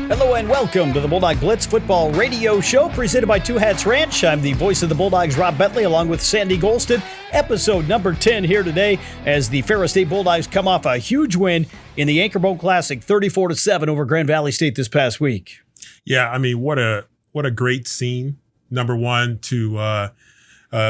Hello and welcome to the Bulldog Blitz football radio show presented by Two Hats Ranch. I'm the voice of the Bulldogs, Rob Bentley, along with Sandy Golston. Episode number 10 here today as the Ferris State Bulldogs come off a huge win in the Anchorboat Classic, 34-7 over Grand Valley State this past week. Yeah, I mean, what a great scene. Number one, to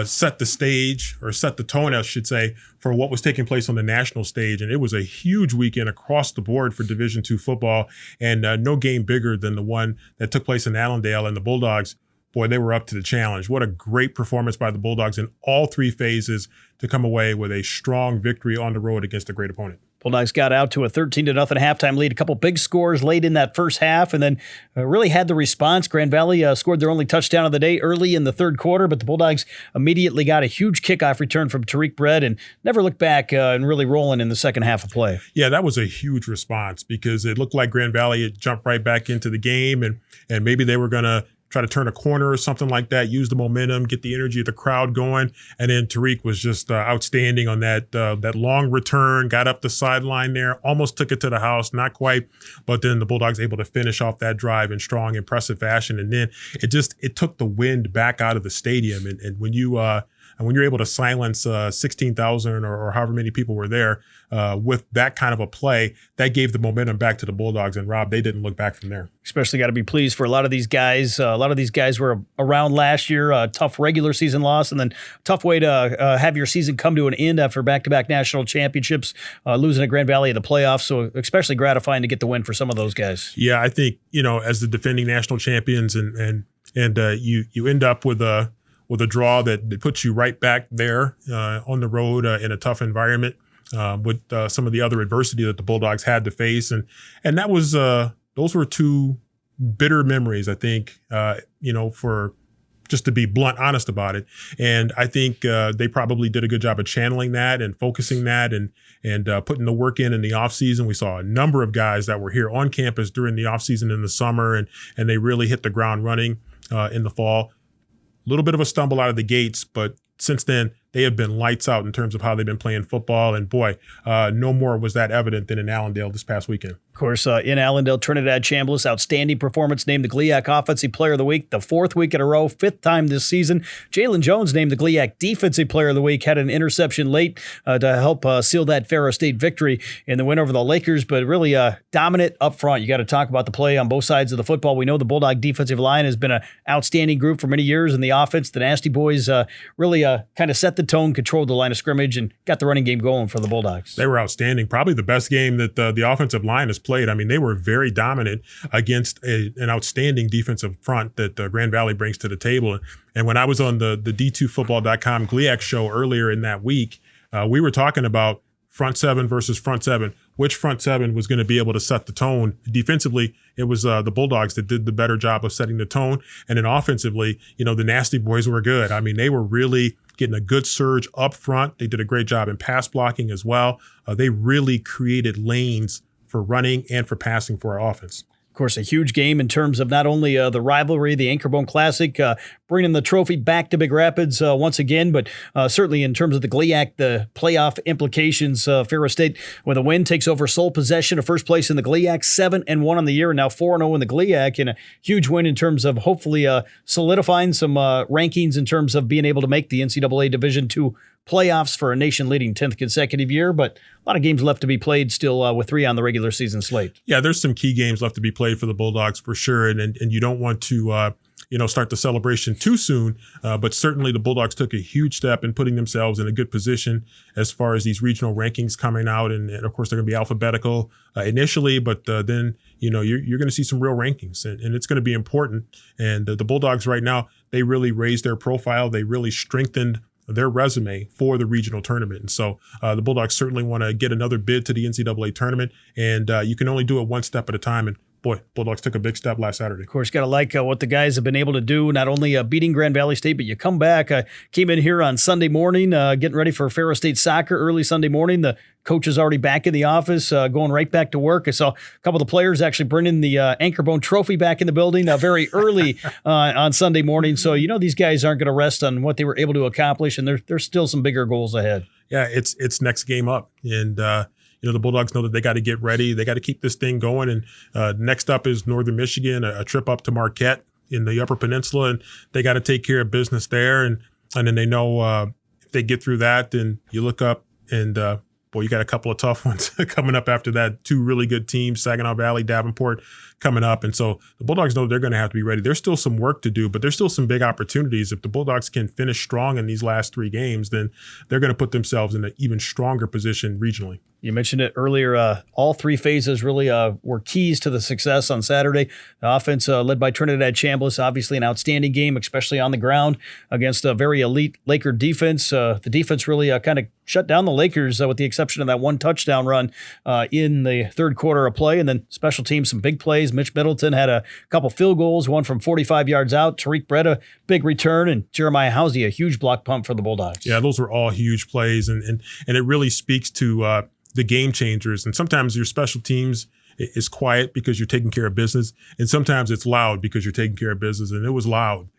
set the stage, or set the tone, I should say, for what was taking place on the national stage. And it was a huge weekend across the board for Division II football, and no game bigger than the one that took place in Allendale. And the Bulldogs, boy, they were up to the challenge. What a great performance by the Bulldogs in all three phases to come away with a strong victory on the road against a great opponent. Bulldogs got out to a 13-0 halftime lead, a couple big scores late in that first half, and then really had the response. Grand Valley scored their only touchdown of the day early in the third quarter, but the Bulldogs immediately got a huge kickoff return from Tariq Brett and never looked back and really rolling in the second half of play. Yeah, that was a huge response because it looked like Grand Valley had jumped right back into the game, and maybe they were going to try to turn a corner or something like that, use the momentum, get the energy of the crowd going. And then Tariq was just outstanding on that long return, got up the sideline there, almost took it to the house, not quite. But then the Bulldogs able to finish off that drive in strong, impressive fashion. And then it took the wind back out of the stadium. And when you're able to silence 16,000 or however many people were there with that kind of a play, that gave the momentum back to the Bulldogs. And Rob, they didn't look back from there. Especially got to be pleased for a lot of these guys. A lot of these guys were around last year, a tough regular season loss, and then tough way to have your season come to an end after back-to-back national championships, losing at Grand Valley in the playoffs. So especially gratifying to get the win for some of those guys. Yeah, I think, as the defending national champions and you end up with a draw that puts you right back there on the road in a tough environment with some of the other adversity that the Bulldogs had to face. And that was those were two bitter memories, I think, for just to be blunt, honest about it. And I think they probably did a good job of channeling that and focusing that and putting the work in the offseason. We saw a number of guys that were here on campus during the offseason in the summer, and they really hit the ground running in the fall. A little bit of a stumble out of the gates, but since then, they have been lights out in terms of how they've been playing football. And boy, no more was that evident than in Allendale this past weekend. Of course, in Allendale, Trinidad Chambliss, outstanding performance, named the GLIAC Offensive Player of the Week, the fourth week in a row, fifth time this season. Jalen Jones named the GLIAC Defensive Player of the Week, had an interception late to help seal that Ferris State victory in the win over the Lakers, but really dominant up front. You got to talk about the play on both sides of the football. We know the Bulldog defensive line has been an outstanding group for many years in the offense. The Nasty Boys really kind of set the tone, controlled the line of scrimmage, and got the running game going for the Bulldogs. They were outstanding. Probably the best game that the offensive line has played. I mean, they were very dominant against an outstanding defensive front that Grand Valley brings to the table. And when I was on the D2Football.com GLIAC show earlier in that week, we were talking about front seven versus front seven. Which front seven was going to be able to set the tone? Defensively, it was the Bulldogs that did the better job of setting the tone. And then offensively, the Nasty Boys were good. I mean, they were really getting a good surge up front. They did a great job in pass blocking as well. They really created lanes for running and for passing for our offense. Of course, a huge game in terms of not only the rivalry, the Anchorboat Classic, bringing the trophy back to Big Rapids once again, but certainly in terms of the GLIAC, the playoff implications. Ferris State, with a win, takes over sole possession of first place in the GLIAC, 7-1 on the year, and now 4-0 in the GLIAC, and a huge win in terms of hopefully solidifying some rankings in terms of being able to make the NCAA Division II playoffs for a nation-leading 10th consecutive year, but a lot of games left to be played still with 3 on the regular season slate. Yeah, there's some key games left to be played for the Bulldogs for sure, and you don't want to start the celebration too soon, but certainly the Bulldogs took a huge step in putting themselves in a good position as far as these regional rankings coming out, and of course they're going to be alphabetical initially, but then you're going to see some real rankings, and it's going to be important. And the Bulldogs right now, they really raised their profile, they really strengthened their resume for the regional tournament. And so the Bulldogs certainly want to get another bid to the NCAA tournament, and you can only do it one step at a time. And boy, Bulldogs took a big step last Saturday. Of course, got to like what the guys have been able to do, not only beating Grand Valley State, but you come back, came in here on Sunday morning, getting ready for Ferris State soccer early Sunday morning. The coach is already back in the office, going right back to work. I saw a couple of the players actually bringing the Anchorboat trophy back in the building very early on Sunday morning. So, these guys aren't going to rest on what they were able to accomplish, and there's still some bigger goals ahead. Yeah, it's next game up. And, the Bulldogs know that they got to get ready. They got to keep this thing going. And next up is Northern Michigan, a trip up to Marquette in the Upper Peninsula, and they got to take care of business there. And then they know if they get through that, then you look up and you got a couple of tough ones coming up after that. Two really good teams, Saginaw Valley, Davenport coming up. And so the Bulldogs know they're going to have to be ready. There's still some work to do, but there's still some big opportunities. If the Bulldogs can finish strong in these last 3 games, then they're going to put themselves in an even stronger position regionally. You mentioned it earlier. All 3 phases really were keys to the success on Saturday. The offense led by Trinidad Chambliss, obviously an outstanding game, especially on the ground against a very elite Laker defense. The defense really kind of shut down the Lakers with the exception of that 1 touchdown run in the third quarter of play. And then special teams, some big plays. Mitch Middleton had a couple field goals, one from 45 yards out. Tariq Brett, a big return, and Jeremiah Housey, a huge block punt for the Bulldogs. Yeah, those were all huge plays, and it really speaks to the game changers. And sometimes your special teams is quiet because you're taking care of business, and sometimes it's loud because you're taking care of business. And it was loud,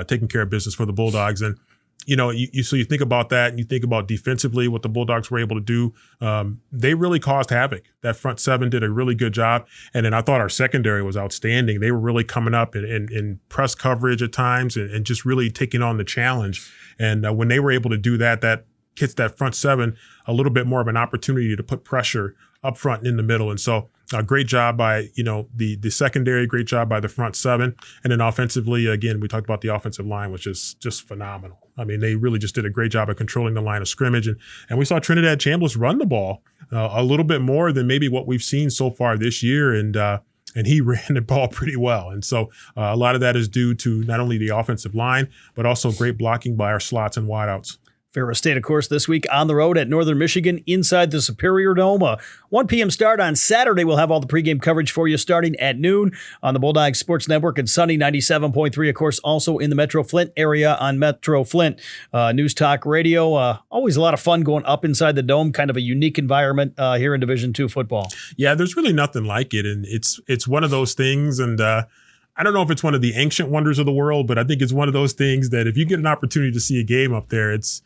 taking care of business for the Bulldogs. And so you think about that, and you think about defensively what the Bulldogs were able to do. They really caused havoc. That front 7 did a really good job, and then I thought our secondary was outstanding. They were really coming up in press coverage at times, and just really taking on the challenge. And when they were able to do that, that gets that front 7 a little bit more of an opportunity to put pressure up front and in the middle. And so great job by, the secondary, great job by the front 7. And then offensively, again, we talked about the offensive line, which is just phenomenal. I mean, they really just did a great job of controlling the line of scrimmage. And we saw Trinidad Chambliss run the ball a little bit more than maybe what we've seen so far this year. And he ran the ball pretty well. And so a lot of that is due to not only the offensive line, but also great blocking by our slots and wideouts. Ferris State, of course, this week on the road at Northern Michigan inside the Superior Dome. 1 p.m. start on Saturday. We'll have all the pregame coverage for you starting at noon on the Bulldogs Sports Network and Sunny 97.3, of course, also in the Metro Flint area on Metro Flint News Talk Radio. Always a lot of fun going up inside the dome, kind of a unique environment here in Division II football. Yeah, there's really nothing like it, and it's one of those things, and I don't know if it's one of the ancient wonders of the world, but I think it's one of those things that if you get an opportunity to see a game up there, it's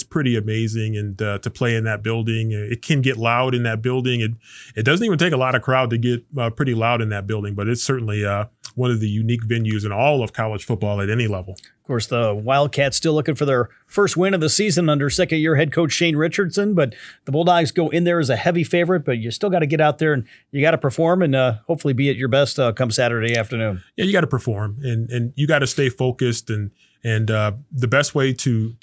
pretty amazing. And to play in that building, it can get loud in that building. It doesn't even take a lot of crowd to get pretty loud in that building, but it's certainly one of the unique venues in all of college football at any level. Of course, the Wildcats still looking for their first win of the season under second-year head coach Shane Richardson, but the Bulldogs go in there as a heavy favorite, but you still got to get out there and you got to perform and hopefully be at your best come Saturday afternoon. Yeah, you got to perform and you got to stay focused and the best way to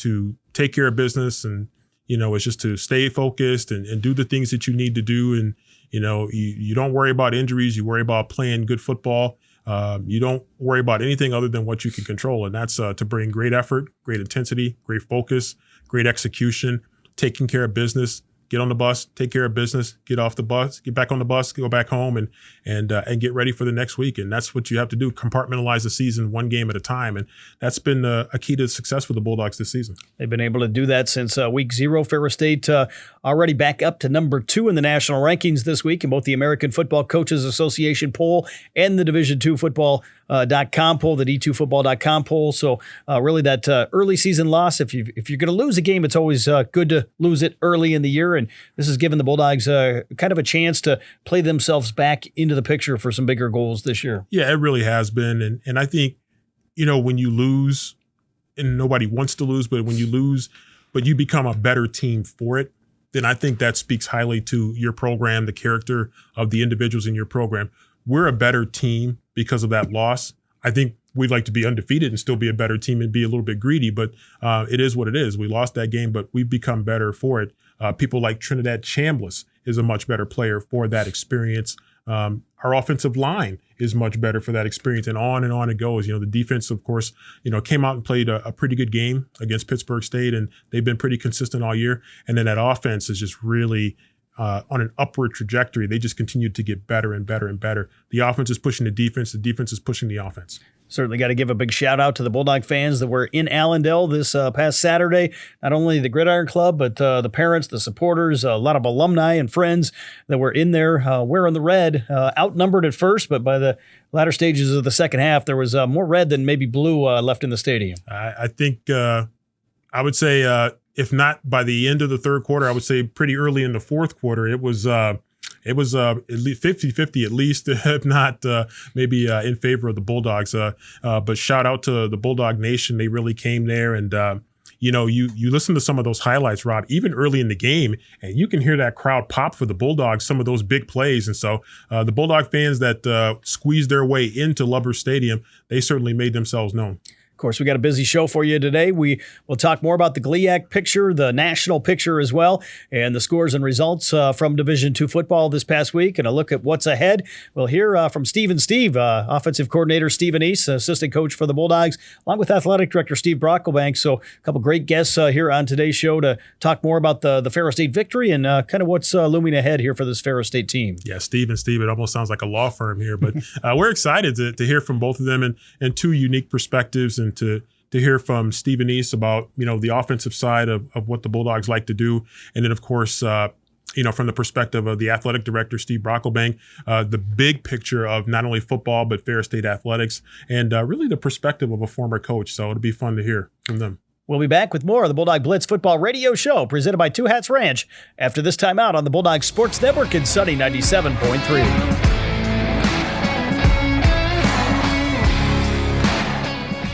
take care of business and is just to stay focused and do the things that you need to do. And you don't worry about injuries, you worry about playing good football. You don't worry about anything other than what you can control, and that's to bring great effort, great intensity, great focus, great execution, taking care of business. Get on the bus, take care of business, get off the bus, get back on the bus, go back home, and get ready for the next week. And that's what you have to do: compartmentalize the season one game at a time. And that's been a key to success for the Bulldogs this season. They've been able to do that since week 0. Ferris State already back up to number 2 in the national rankings this week in both the American Football Coaches Association poll and the Division II Football.com poll, the D2Football.com poll. So really that early season loss, if you're going to lose a game, it's always good to lose it early in the year. And this has given the Bulldogs kind of a chance to play themselves back into the picture for some bigger goals this year. Yeah, it really has been. And I think, when you lose, and nobody wants to lose, but when you lose, but you become a better team for it, then I think that speaks highly to your program, the character of the individuals in your program. We're a better team because of that loss. I think we'd like to be undefeated and still be a better team and be a little bit greedy, but it is what it is. We lost that game, but we've become better for it. People like Trinidad Chambliss is a much better player for that experience. Our offensive line is much better for that experience, and on it goes. The defense, of course, came out and played a pretty good game against Pittsburgh State, and they've been pretty consistent all year. And then that offense is just really on an upward trajectory. They just continue to get better and better and better. The offense is pushing the defense is pushing the offense. Certainly got to give a big shout out to the Bulldog fans that were in Allendale this past Saturday. Not only the Gridiron Club, but the parents, the supporters, a lot of alumni and friends that were in there wearing the red. Outnumbered at first, but by the latter stages of the second half, there was more red than maybe blue left in the stadium. I think I would say if not by the end of the third quarter, I would say pretty early in the fourth quarter, it was at least 50-50 at least, if not maybe in favor of the Bulldogs. But shout out to the Bulldog Nation. They really came there. And, you listen to some of those highlights, Rob, even early in the game, and you can hear that crowd pop for the Bulldogs, some of those big plays. And so the Bulldog fans that squeezed their way into Lubbers Stadium, they certainly made themselves known. Of course, we got a busy show for you today. We will talk more about the GLIAC picture, the national picture as well, and the scores and results from Division II football this past week, and a look at what's ahead. We'll hear from Steve, offensive coordinator Steve Annese, assistant coach for the Bulldogs, along with athletic director Steve Brockelbank. So a couple great guests here on today's show to talk more about the Ferris State victory and kind of what's looming ahead here for this Ferris State team. Yeah, Steve, it almost sounds like a law firm here, but we're excited to hear from both of them and two unique perspectives, and to hear from Steve Annese about, the offensive side of what the Bulldogs like to do. And then, of course, from the perspective of the athletic director, Steve Brockelbank, the big picture of not only football, but Ferris State athletics, and really the perspective of a former coach. So it'll be fun to hear from them. We'll be back with more of the Bulldog Blitz football radio show presented by Two Hats Ranch after this time out on the Bulldog Sports Network in Sunny 97.3.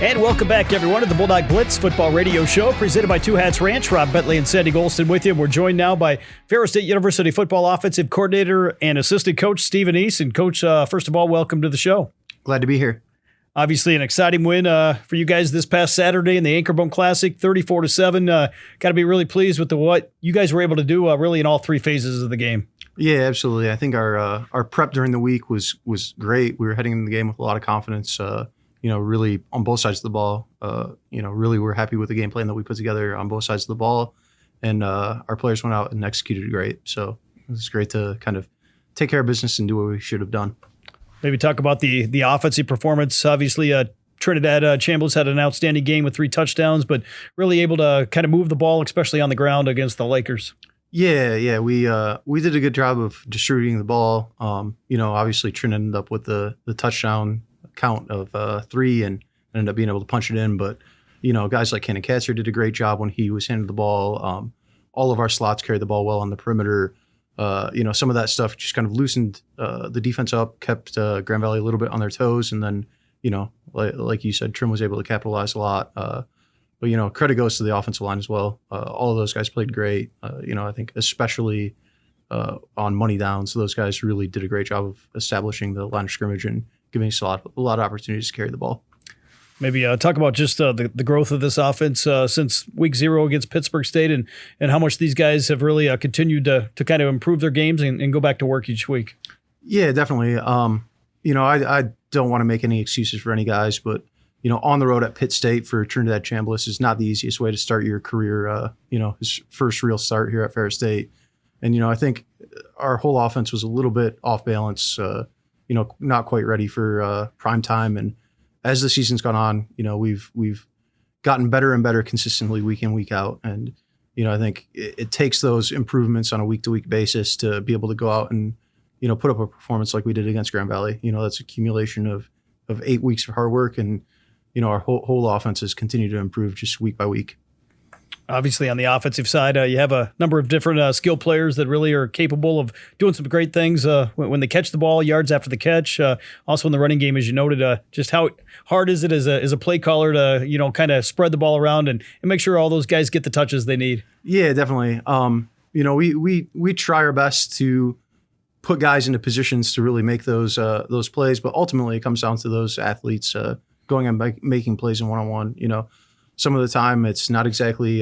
And welcome back, everyone, to the Bulldog Blitz football radio show presented by Two Hats Ranch. Rob Bentley and Sandy Golston with you. We're joined now by Ferris State University football offensive coordinator and assistant coach Steve Annese. And Coach, first of all, welcome to the show. Glad to be here. Obviously, an exciting win for you guys this past Saturday in the Anchorbone Classic, 34-7. Got to be really pleased with what you guys were able to do really in all three phases of the game. Yeah, absolutely. I think our prep during the week was great. We were heading into the game with a lot of confidence. Really on both sides of the ball. Really we're happy with the game plan that we put together on both sides of the ball, and our players went out and executed great. So it was great to kind of take care of business and do what we should have done. Maybe talk about the offensive performance. Obviously, Trinidad Chambliss had an outstanding game with 3 touchdowns, but really able to kind of move the ball, especially on the ground against the Lakers. Yeah, we did a good job of distributing the ball. Obviously Trinidad ended up with the touchdown count of 3 and ended up being able to punch it in. But, guys like Cannon Katzer did a great job when he was handed the ball. All of our slots carried the ball well on the perimeter. Some of that stuff just kind of loosened the defense up, kept Grand Valley a little bit on their toes. And then, like you said, Trim was able to capitalize a lot. But credit goes to the offensive line as well. All of those guys played great. I think especially on money downs, those guys really did a great job of establishing the line of scrimmage and giving us a lot of opportunities to carry the ball. Maybe talk about just the growth of this offense since week 0 against Pittsburgh State and how much these guys have really continued to kind of improve their games and go back to work each week. Yeah, definitely. I don't want to make any excuses for any guys, but, on the road at Pitt State for Trinidad Chambliss is not the easiest way to start your career, his first real start here at Ferris State. And, I think our whole offense was a little bit off balance, not quite ready for prime time. And as the season's gone on, we've gotten better and better consistently week in, week out. And, I think it takes those improvements on a week-to-week basis to be able to go out and, put up a performance like we did against Grand Valley. That's accumulation of 8 weeks of hard work. And, our whole offense has continued to improve just week by week. Obviously, on the offensive side, you have a number of different skill players that really are capable of doing some great things when they catch the ball, yards after the catch. Also in the running game, as you noted, just how hard is it as a play caller to kind of spread the ball around and make sure all those guys get the touches they need. Yeah, definitely. We try our best to put guys into positions to really make those plays, but ultimately it comes down to those athletes going and making plays in one-on-one. Some of the time it's not exactly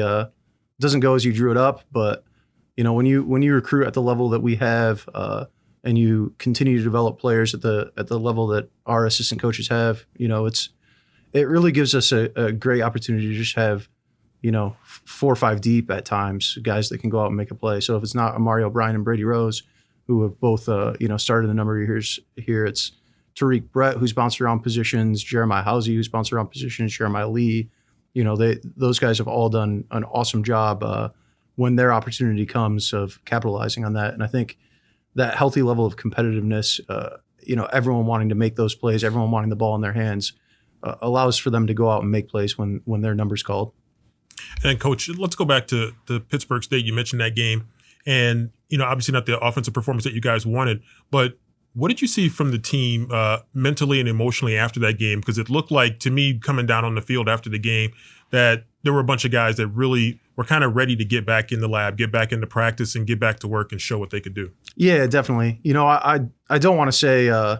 doesn't go as you drew it up, but when you recruit at the level that we have and you continue to develop players at the level that our assistant coaches have, it really gives us a great opportunity to just have 4 or 5 deep at times, guys that can go out and make a play. So if it's not Mario Bryan and Brady Rose, who have both started a number of years here, it's Tariq Brett, who's bounced around positions, Jeremiah Housey, who's bounced around positions, Jeremiah Lee. Those guys have all done an awesome job when their opportunity comes of capitalizing on that. And I think that healthy level of competitiveness, everyone wanting to make those plays, everyone wanting the ball in their hands, allows for them to go out and make plays when their number's called. And Coach, let's go back to Pittsburgh State. You mentioned that game, and obviously not the offensive performance that you guys wanted, but what did you see from the team mentally and emotionally after that game? Because it looked like to me coming down on the field after the game that there were a bunch of guys that really were kind of ready to get back in the lab, get back into practice, and get back to work and show what they could do. Yeah, definitely. I don't want to say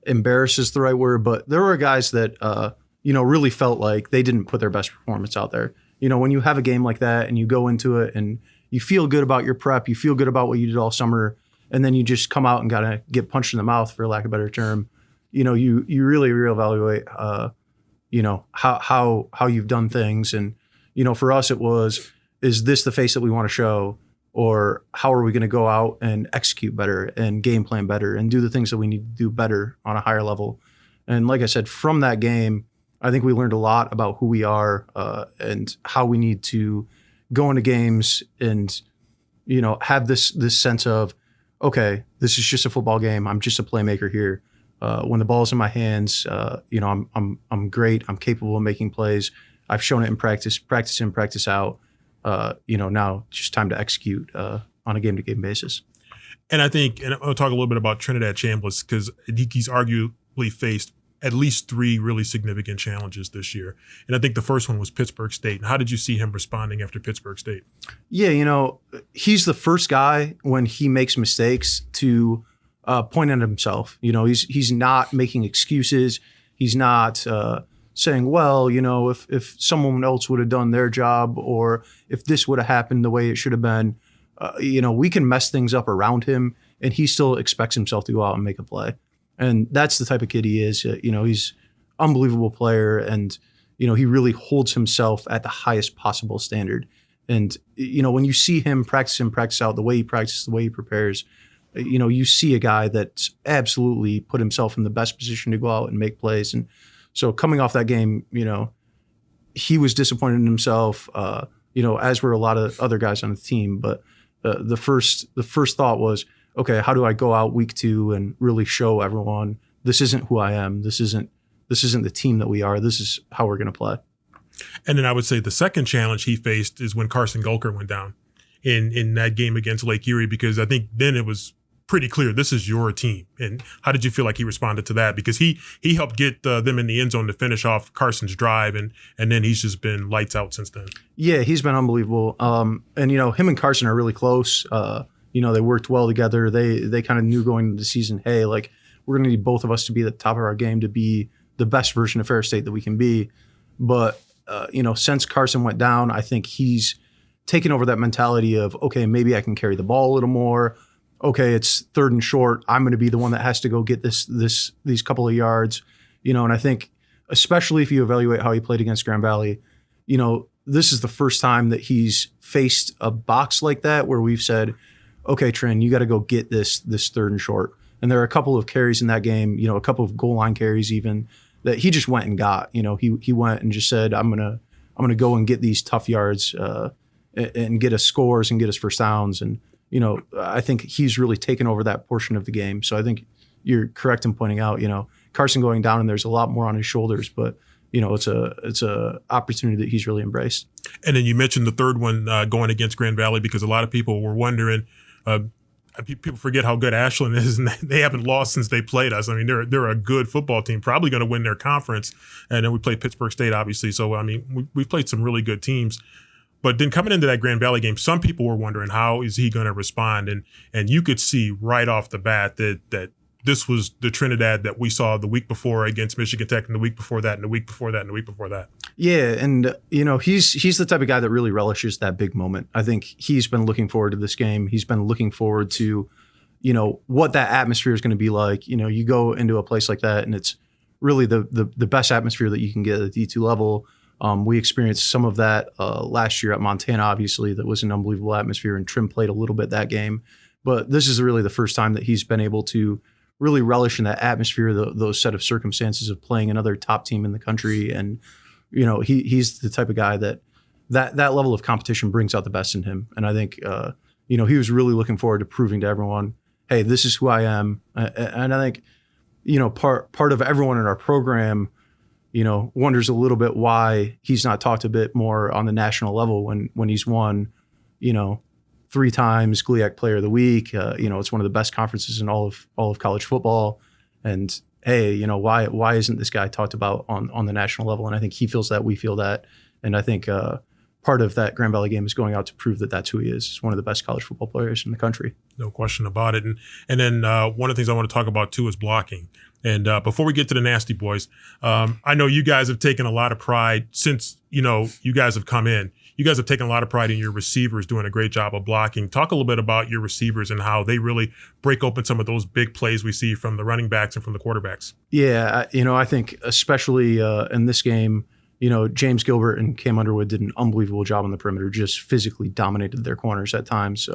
embarrass is the right word, but there were guys that really felt like they didn't put their best performance out there. When you have a game like that and you go into it and you feel good about your prep, you feel good about what you did all summer, and then you just come out and gotta get punched in the mouth, for lack of a better term. You really reevaluate how you've done things. And for us it was, is this the face that we want to show, or how are we going to go out and execute better and game plan better and do the things that we need to do better on a higher level? And like I said, from that game, I think we learned a lot about who we are and how we need to go into games and have this sense of, okay, this is just a football game. I'm just a playmaker here. When the ball's in my hands, I'm great. I'm capable of making plays. I've shown it in practice in, practice out. Now it's just time to execute on a game-to-game basis. And I think, and I'll talk a little bit about Trinidad Chambliss, because he's arguably faced at least 3 really significant challenges this year. And I think the first one was Pittsburgh State. And how did you see him responding after Pittsburgh State? Yeah, he's the first guy when he makes mistakes to point at himself. He's not making excuses. He's not saying, well, if someone else would have done their job, or if this would have happened the way it should have been, we can mess things up around him, and he still expects himself to go out and make a play. And that's the type of kid he is. He's an unbelievable player, and he really holds himself at the highest possible standard. And when you see him practice in, practice out, the way he practices, the way he prepares, you see a guy that's absolutely put himself in the best position to go out and make plays. And so coming off that game, he was disappointed in himself, as were a lot of other guys on the team. But the first thought was, okay, how do I go out week 2 and really show everyone this isn't who I am. This isn't the team that we are. This is how we're going to play. And then I would say the second challenge he faced is when Carson Gulker went down in that game against Lake Erie, because I think then it was pretty clear this is your team. And how did you feel like he responded to that? Because he helped get them in the end zone to finish off Carson's drive, and then he's just been lights out since then. Yeah, he's been unbelievable. And him and Carson are really close. They worked well together. They kind of knew going into the season, hey, like, we're going to need both of us to be at the top of our game to be the best version of Ferris State that we can be. But, since Carson went down, I think he's taken over that mentality of, okay, maybe I can carry the ball a little more. Okay, it's 3rd and short. I'm going to be the one that has to go get these couple of yards. And I think, especially if you evaluate how he played against Grand Valley, this is the first time that he's faced a box like that where we've said, okay, Trin, you got to go get this 3rd and short. And there are a couple of carries in that game, a couple of goal line carries even, that he just went and got. He went and just said, I'm gonna go and get these tough yards and get us scores and get us first downs. And I think he's really taken over that portion of the game. So I think you're correct in pointing out, Carson going down and there's a lot more on his shoulders, but it's a opportunity that he's really embraced. And then you mentioned the third one going against Grand Valley, because a lot of people were wondering. People forget how good Ashland is, and they haven't lost since they played us. I mean, they're a good football team, probably going to win their conference. And then we played Pittsburgh State, obviously. So I mean, we've played some really good teams. But then coming into that Grand Valley game, some people were wondering how is he going to respond, and you could see right off the bat that this was the Trinidad that we saw the week before against Michigan Tech, and the week before that, and the week before that, and the week before that. Yeah, and he's the type of guy that really relishes that big moment. I think he's been looking forward to this game. He's been looking forward to, what that atmosphere is going to be like. You go into a place like that, and it's really the best atmosphere that you can get at the D2 level. We experienced some of that last year at Montana, obviously. That was an unbelievable atmosphere, and Trim played a little bit that game. But this is really the first time that he's been able to really relish in that atmosphere, those set of circumstances of playing another top team in the country. And, he's the type of guy that level of competition brings out the best in him. And I think, he was really looking forward to proving to everyone, hey, this is who I am. And I think, part of everyone in our program, wonders a little bit why he's not talked a bit more on the national level when he's won, 3 times GLIAC Player of the Week. It's one of the best conferences in all of college football. And hey, why isn't this guy talked about on the national level? And I think he feels that, we feel that, and I think part of that Grand Valley game is going out to prove that that's who he is. He's one of the best college football players in the country. No question about it. And then one of the things I want to talk about too is blocking. And before we get to the Nasty Boys, I know you guys have taken a lot of pride since, you guys have come in. You guys have taken a lot of pride in your receivers doing a great job of blocking. Talk a little bit about your receivers and how they really break open some of those big plays we see from the running backs and from the quarterbacks. Yeah, I think especially in this game, James Gilbert and Cam Underwood did an unbelievable job on the perimeter, just physically dominated their corners at times.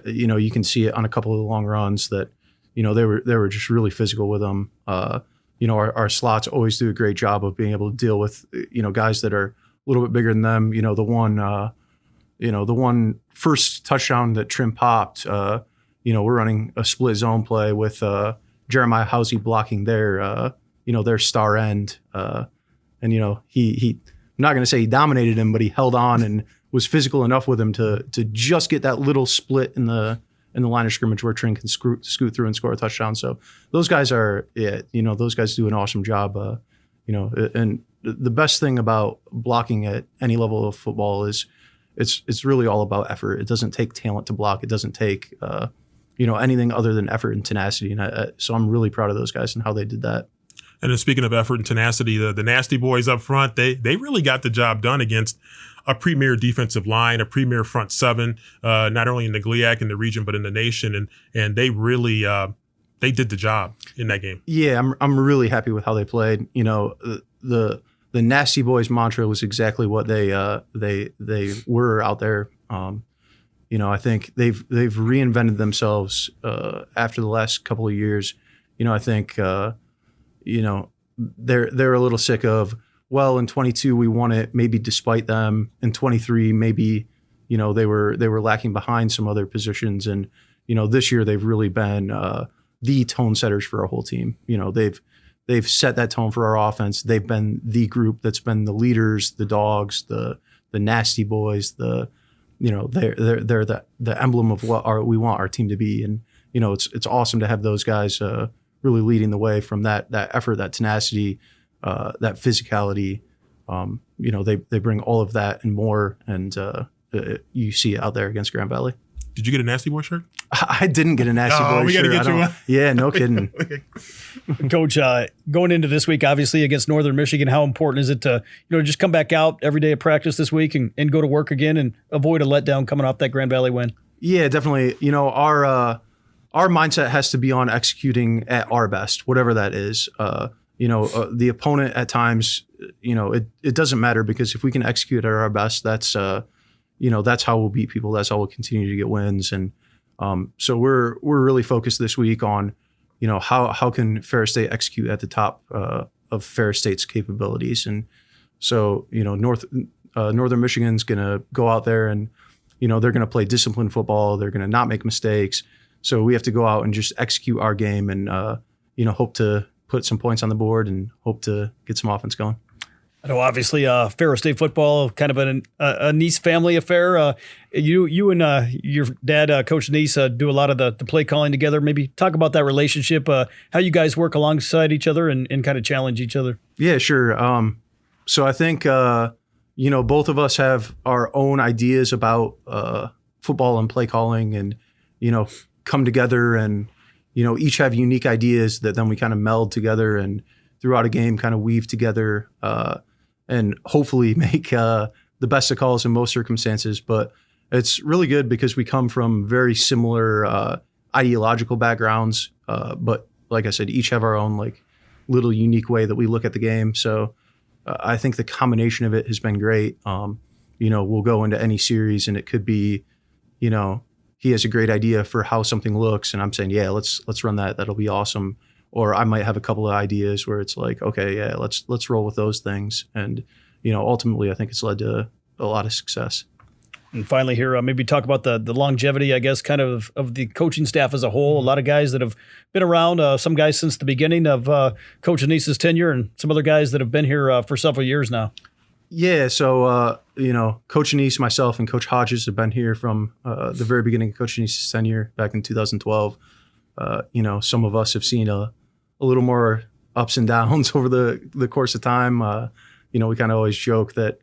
You can see it on a couple of the long runs that, they were just really physical with them. Our slots always do a great job of being able to deal with, guys that are a little bit bigger than them. The one first touchdown that Trim popped, we're running a split zone play with Jeremiah Housey blocking their star end. And he I'm not going to say he dominated him, but he held on and was physical enough with him to just get that little split in the line of scrimmage where Trim can scoot through and score a touchdown. So those guys those guys do an awesome job. And the best thing about blocking at any level of football is it's really all about effort. It doesn't take talent to block. It doesn't take anything other than effort and tenacity. And so I'm really proud of those guys and how they did that. And then speaking of effort and tenacity, the Nasty Boys up front, they really got the job done against a premier defensive line, a premier front seven, not only in the GLIAC in the region, but in the nation. And they really they did the job in that game. Yeah, I'm really happy with how they played. The Nasty Boys mantra was exactly what they were out there. I think they've reinvented themselves after the last couple of years. I think they're a little sick of, well, in 22 we won it, maybe despite them. In 23, maybe they were lacking behind some other positions, and this year they've really been the tone setters for our whole team. They've set that tone for our offense. They've been the group that's been the leaders, the dogs, the Nasty Boys. They're the emblem of what we want our team to be. And it's awesome to have those guys really leading the way from that effort, that tenacity, that physicality. They bring all of that and more, and you see it out there against Grand Valley. Did you get a Nasty Boy shirt? I didn't get a Nasty Boy shirt. We got to get you one. Yeah, no kidding. Coach, going into this week, obviously against Northern Michigan, how important is it to just come back out every day of practice this week and go to work again and avoid a letdown coming off that Grand Valley win? Yeah, definitely. Our mindset has to be on executing at our best, whatever that is. The opponent at times, it doesn't matter, because if we can execute at our best, that's how we'll beat people. That's how we'll continue to get wins. And so we're really focused this week on, how can Ferris State execute at the top of Ferris State's capabilities. And so, Northern Michigan's going to go out there and, they're going to play disciplined football. They're going to not make mistakes. So we have to go out and just execute our game and, hope to put some points on the board and hope to get some offense going. I know, obviously, Ferris State football, kind of a Annese family affair. You and your dad, Coach Annese, do a lot of the play calling together. Maybe talk about that relationship, how you guys work alongside each other and kind of challenge each other. Yeah, sure. So I think, both of us have our own ideas about football and play calling, and, come together and, each have unique ideas that then we kind of meld together and throughout a game kind of weave together and hopefully make the best of calls in most circumstances. But it's really good because we come from very similar ideological backgrounds. But like I said, each have our own little unique way that we look at the game. So I think the combination of it has been great. We'll go into any series and it could be, he has a great idea for how something looks, and I'm saying, yeah, let's run that. That'll be awesome. Or I might have a couple of ideas where it's like, okay, yeah, let's roll with those things. And ultimately, I think it's led to a lot of success. And finally here, maybe talk about the longevity, I guess, kind of the coaching staff as a whole. A lot of guys that have been around, some guys since the beginning of Coach Annese's tenure, and some other guys that have been here for several years now. Yeah, so, Coach Annese, myself, and Coach Hodges have been here from the very beginning of Coach Annese's tenure back in 2012. Some of us have seen a little more ups and downs over the course of time. We kind of always joke that,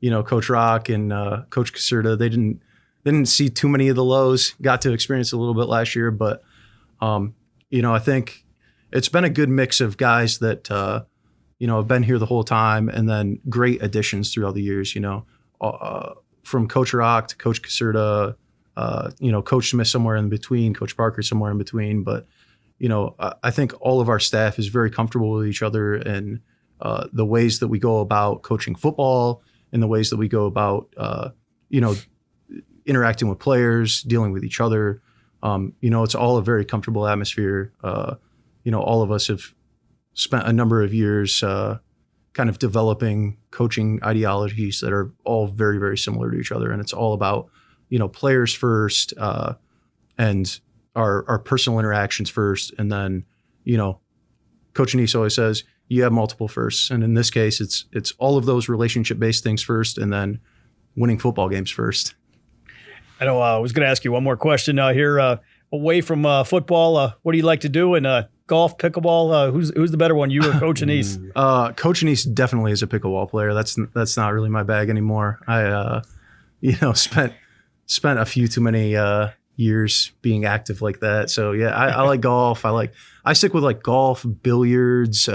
Coach Rock and Coach Caserta, they didn't see too many of the lows. Got to experience a little bit last year, but I think it's been a good mix of guys that have been here the whole time, and then great additions throughout the years. From Coach Rock to Coach Caserta, Coach Smith somewhere in between, Coach Parker somewhere in between. But I think all of our staff is very comfortable with each other, and the ways that we go about coaching football, and the ways that we go about, interacting with players, dealing with each other. It's all a very comfortable atmosphere. All of us have spent a number of years kind of developing coaching ideologies that are all very, very similar to each other. And it's all about, players first, and our personal interactions first. And then, Coach Annese always says, you have multiple firsts. And in this case, it's all of those relationship-based things first, and then winning football games first. I know I was going to ask you one more question here. Away from football, what do you like to do? And golf, pickleball, who's the better one, you or Coach Annese? Coach Annese definitely is a pickleball player. That's not really my bag anymore. I spent a few too many years being active like that. So yeah, I like golf. I stick with like golf, billiards,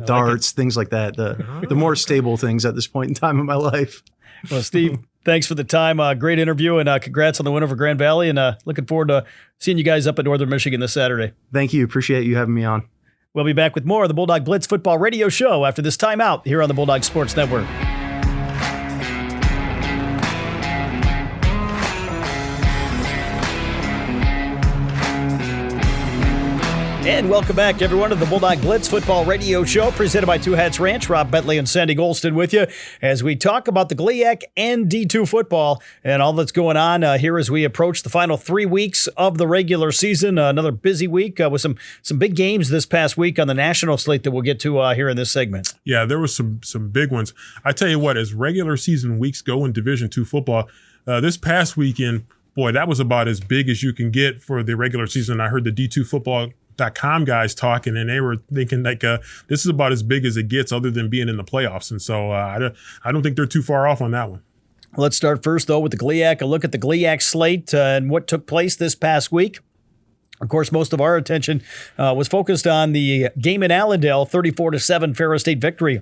darts, things like that. The more stable things at this point in time in my life. Well, Steve, thanks for the time. Great interview, and congrats on the win over Grand Valley. And looking forward to seeing you guys up in Northern Michigan this Saturday. Thank you. Appreciate you having me on. We'll be back with more of the Bulldog Blitz football radio show after this timeout here on the Bulldog Sports Network. And welcome back, everyone, to the Bulldog Blitz football radio show presented by Two Hats Ranch. Rob Bentley and Sandy Golston with you as we talk about the GLIAC and D2 football and all that's going on here as we approach the final 3 weeks of the regular season. Another busy week with some big games this past week on the national slate that we'll get to here in this segment. Yeah, there was some big ones. I tell you what, as regular season weeks go in Division II football, this past weekend, boy, that was about as big as you can get for the regular season. I heard the D2 football.com guys talking, and they were thinking like this is about as big as it gets other than being in the playoffs. And so I don't think they're too far off on that one. Let's start first, though, with the GLIAC. A look at the GLIAC slate and what took place this past week. Of course, most of our attention was focused on the game in Allendale, 34-7 Ferris State victory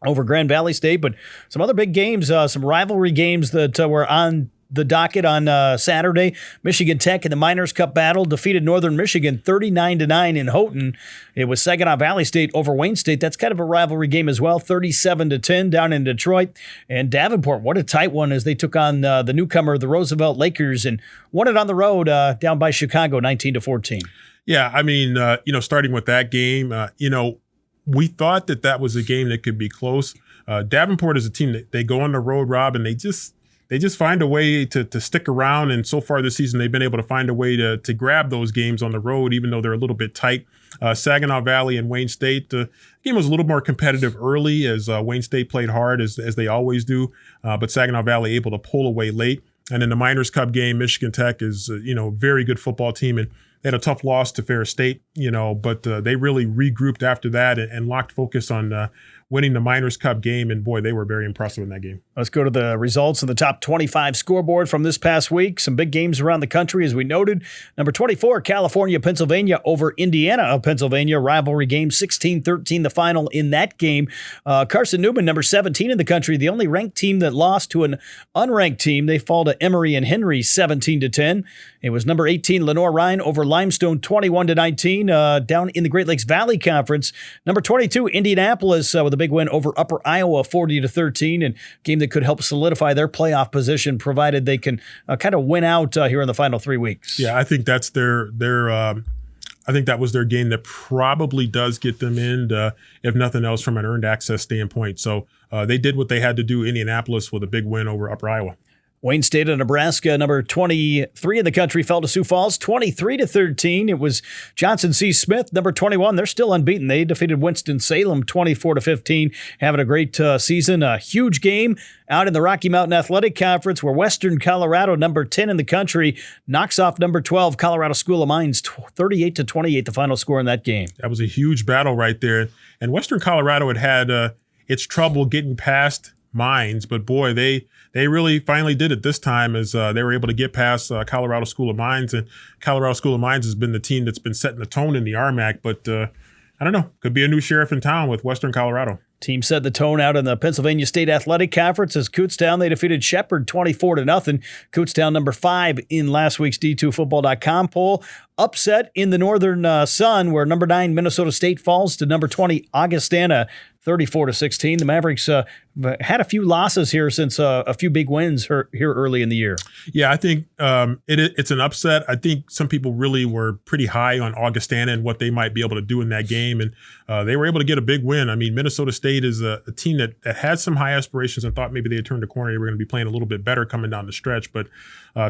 over Grand Valley State. But some other big games, some rivalry games that were on the docket on Saturday. Michigan Tech in the Miners Cup battle defeated Northern Michigan 39-9 in Houghton. It was Saginaw Valley State over Wayne State. That's kind of a rivalry game as well, 37-10 down in Detroit. And Davenport, what a tight one as they took on the newcomer, the Roosevelt Lakers, and won it on the road down by Chicago, 19-14. Yeah, I mean, starting with that game, we thought that was a game that could be close. Davenport is a team that they go on the road, Rob, and they just find a way to stick around. And so far this season, they've been able to find a way to grab those games on the road, even though they're a little bit tight. Saginaw Valley and Wayne State, the game was a little more competitive early as Wayne State played hard as they always do. But Saginaw Valley able to pull away late. And in the Miners Cup game, Michigan Tech is, a very good football team. And they had a tough loss to Ferris State, but they really regrouped after that and locked focus on winning the Miners Cup game. And boy, they were very impressive in that game. Let's go to the results of the top 25 scoreboard from this past week. Some big games around the country, as we noted. Number 24, California, Pennsylvania over Indiana of Pennsylvania. Rivalry game, 16-13, the final in that game. Carson Newman, number 17 in the country, the only ranked team that lost to an unranked team. They fall to Emory and Henry, 17-10. It was number 18, Lenore Rhine over Limestone, 21-19, down in the Great Lakes Valley Conference. Number 22, Indianapolis with a big win over Upper Iowa, 40-13, and game that could help solidify their playoff position, provided they can kind of win out here in the final 3 weeks. Yeah, I think that's their I think that was their game that probably does get them in, if nothing else, from an earned access standpoint. So they did what they had to do. Indianapolis with a big win over Upper Iowa. Wayne State of Nebraska, number 23 in the country, fell to Sioux Falls 23-13. It was Johnson C. Smith, number 21. They're still unbeaten. They defeated Winston-Salem 24-15, having a great season. A huge game out in the Rocky Mountain Athletic Conference where Western Colorado, number 10 in the country, knocks off number 12 Colorado School of Mines 38-28, the final score in that game. That was a huge battle right there. And Western Colorado had its trouble getting past Mines, but boy, they really finally did it this time as they were able to get past Colorado School of Mines. And Colorado School of Mines has been the team that's been setting the tone in the RMAC, but I don't know, could be a new sheriff in town with Western Colorado. Team set the tone out in the Pennsylvania State Athletic Conference as Kutztown, they defeated Shepherd 24-0. Kutztown, number 5 in last week's D2Football.com poll. Upset in the Northern Sun, where number 9 Minnesota State falls to number 20 Augustana 34-16. The Mavericks had a few losses here since a few big wins here early in the year. Yeah, I think it's an upset. I think some people really were pretty high on Augustana and what they might be able to do in that game, and they were able to get a big win. I mean, Minnesota State is a team that had some high aspirations and thought maybe they had turned the corner. They were going to be playing a little bit better coming down the stretch, but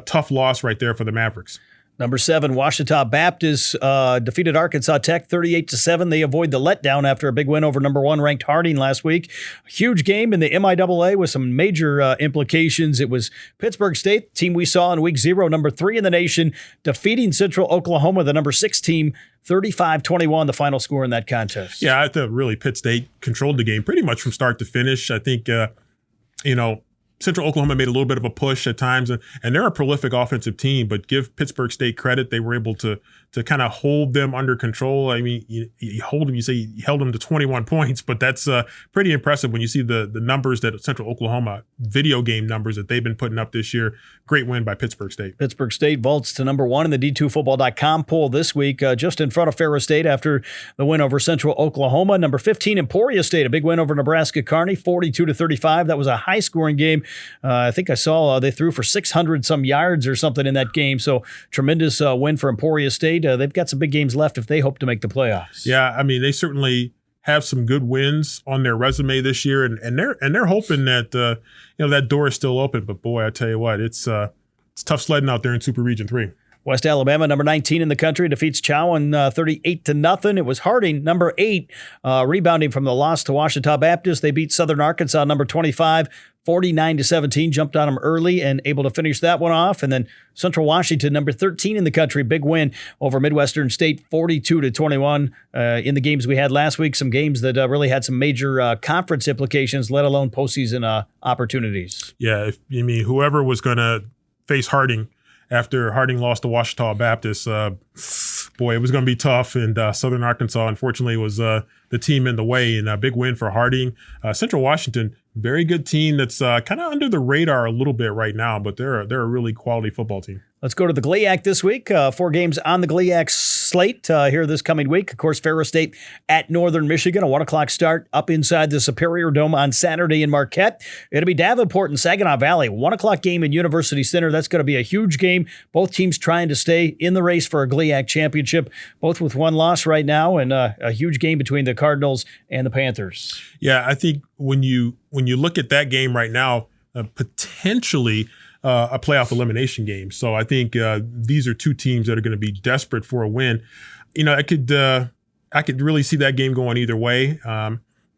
tough loss right there for the Mavericks. Number 7, Ouachita Baptist defeated Arkansas Tech 38-7. They avoid the letdown after a big win over number 1 ranked Harding last week. A huge game in the MIAA with some major implications. It was Pittsburgh State, team we saw in week 0, number 3 in the nation, defeating Central Oklahoma, the number 6 team, 35-21, the final score in that contest. Yeah, I thought really Pitt State controlled the game pretty much from start to finish. I think, Central Oklahoma made a little bit of a push at times, and they're a prolific offensive team, but give Pittsburgh State credit. They were able to kind of hold them under control. I mean, you hold them, you say you held them to 21 points, but that's pretty impressive when you see the numbers that Central Oklahoma, video game numbers that they've been putting up this year. Great win by Pittsburgh State. Pittsburgh State vaults to number 1 in the D2Football.com poll this week, just in front of Ferris State after the win over Central Oklahoma. Number 15, Emporia State, a big win over Nebraska Kearney, 42-35. That was a high-scoring game. I think I saw they threw for 600-some yards or something in that game, so tremendous win for Emporia State. They've got some big games left if they hope to make the playoffs. Yeah, I mean, they certainly have some good wins on their resume this year, and they're hoping that that door is still open. But boy, I tell you what, it's tough sledding out there in Super Region 3. West Alabama, number 19 in the country, defeats Chowan 38-0. It was Harding, number 8, rebounding from the loss to Ouachita Baptist. They beat Southern Arkansas, number 25, 49-17. Jumped on them early and able to finish that one off. And then Central Washington, number 13 in the country, big win over Midwestern State, 42-21. In the games we had last week, some games that really had some major conference implications, let alone postseason opportunities. Yeah, whoever was going to face Harding after Harding lost to Ouachita Baptist, boy, it was going to be tough. And Southern Arkansas, unfortunately, was the team in the way. And a big win for Harding. Central Washington, very good team that's kind of under the radar a little bit right now, but they're a really quality football team. Let's go to the GLIAC this week. 4 games on the GLIAC slate here this coming week. Of course, Ferris State at Northern Michigan, a 1 o'clock start up inside the Superior Dome on Saturday in Marquette. It'll be Davenport and Saginaw Valley, 1 o'clock game in University Center. That's going to be a huge game. Both teams trying to stay in the race for a GLIAC championship, both with 1 loss right now, and a huge game between the Cardinals and the Panthers. Yeah, I think when you look at that game right now, potentially a playoff elimination game. So I think these are 2 teams that are going to be desperate for a win. I could really see that game going either way.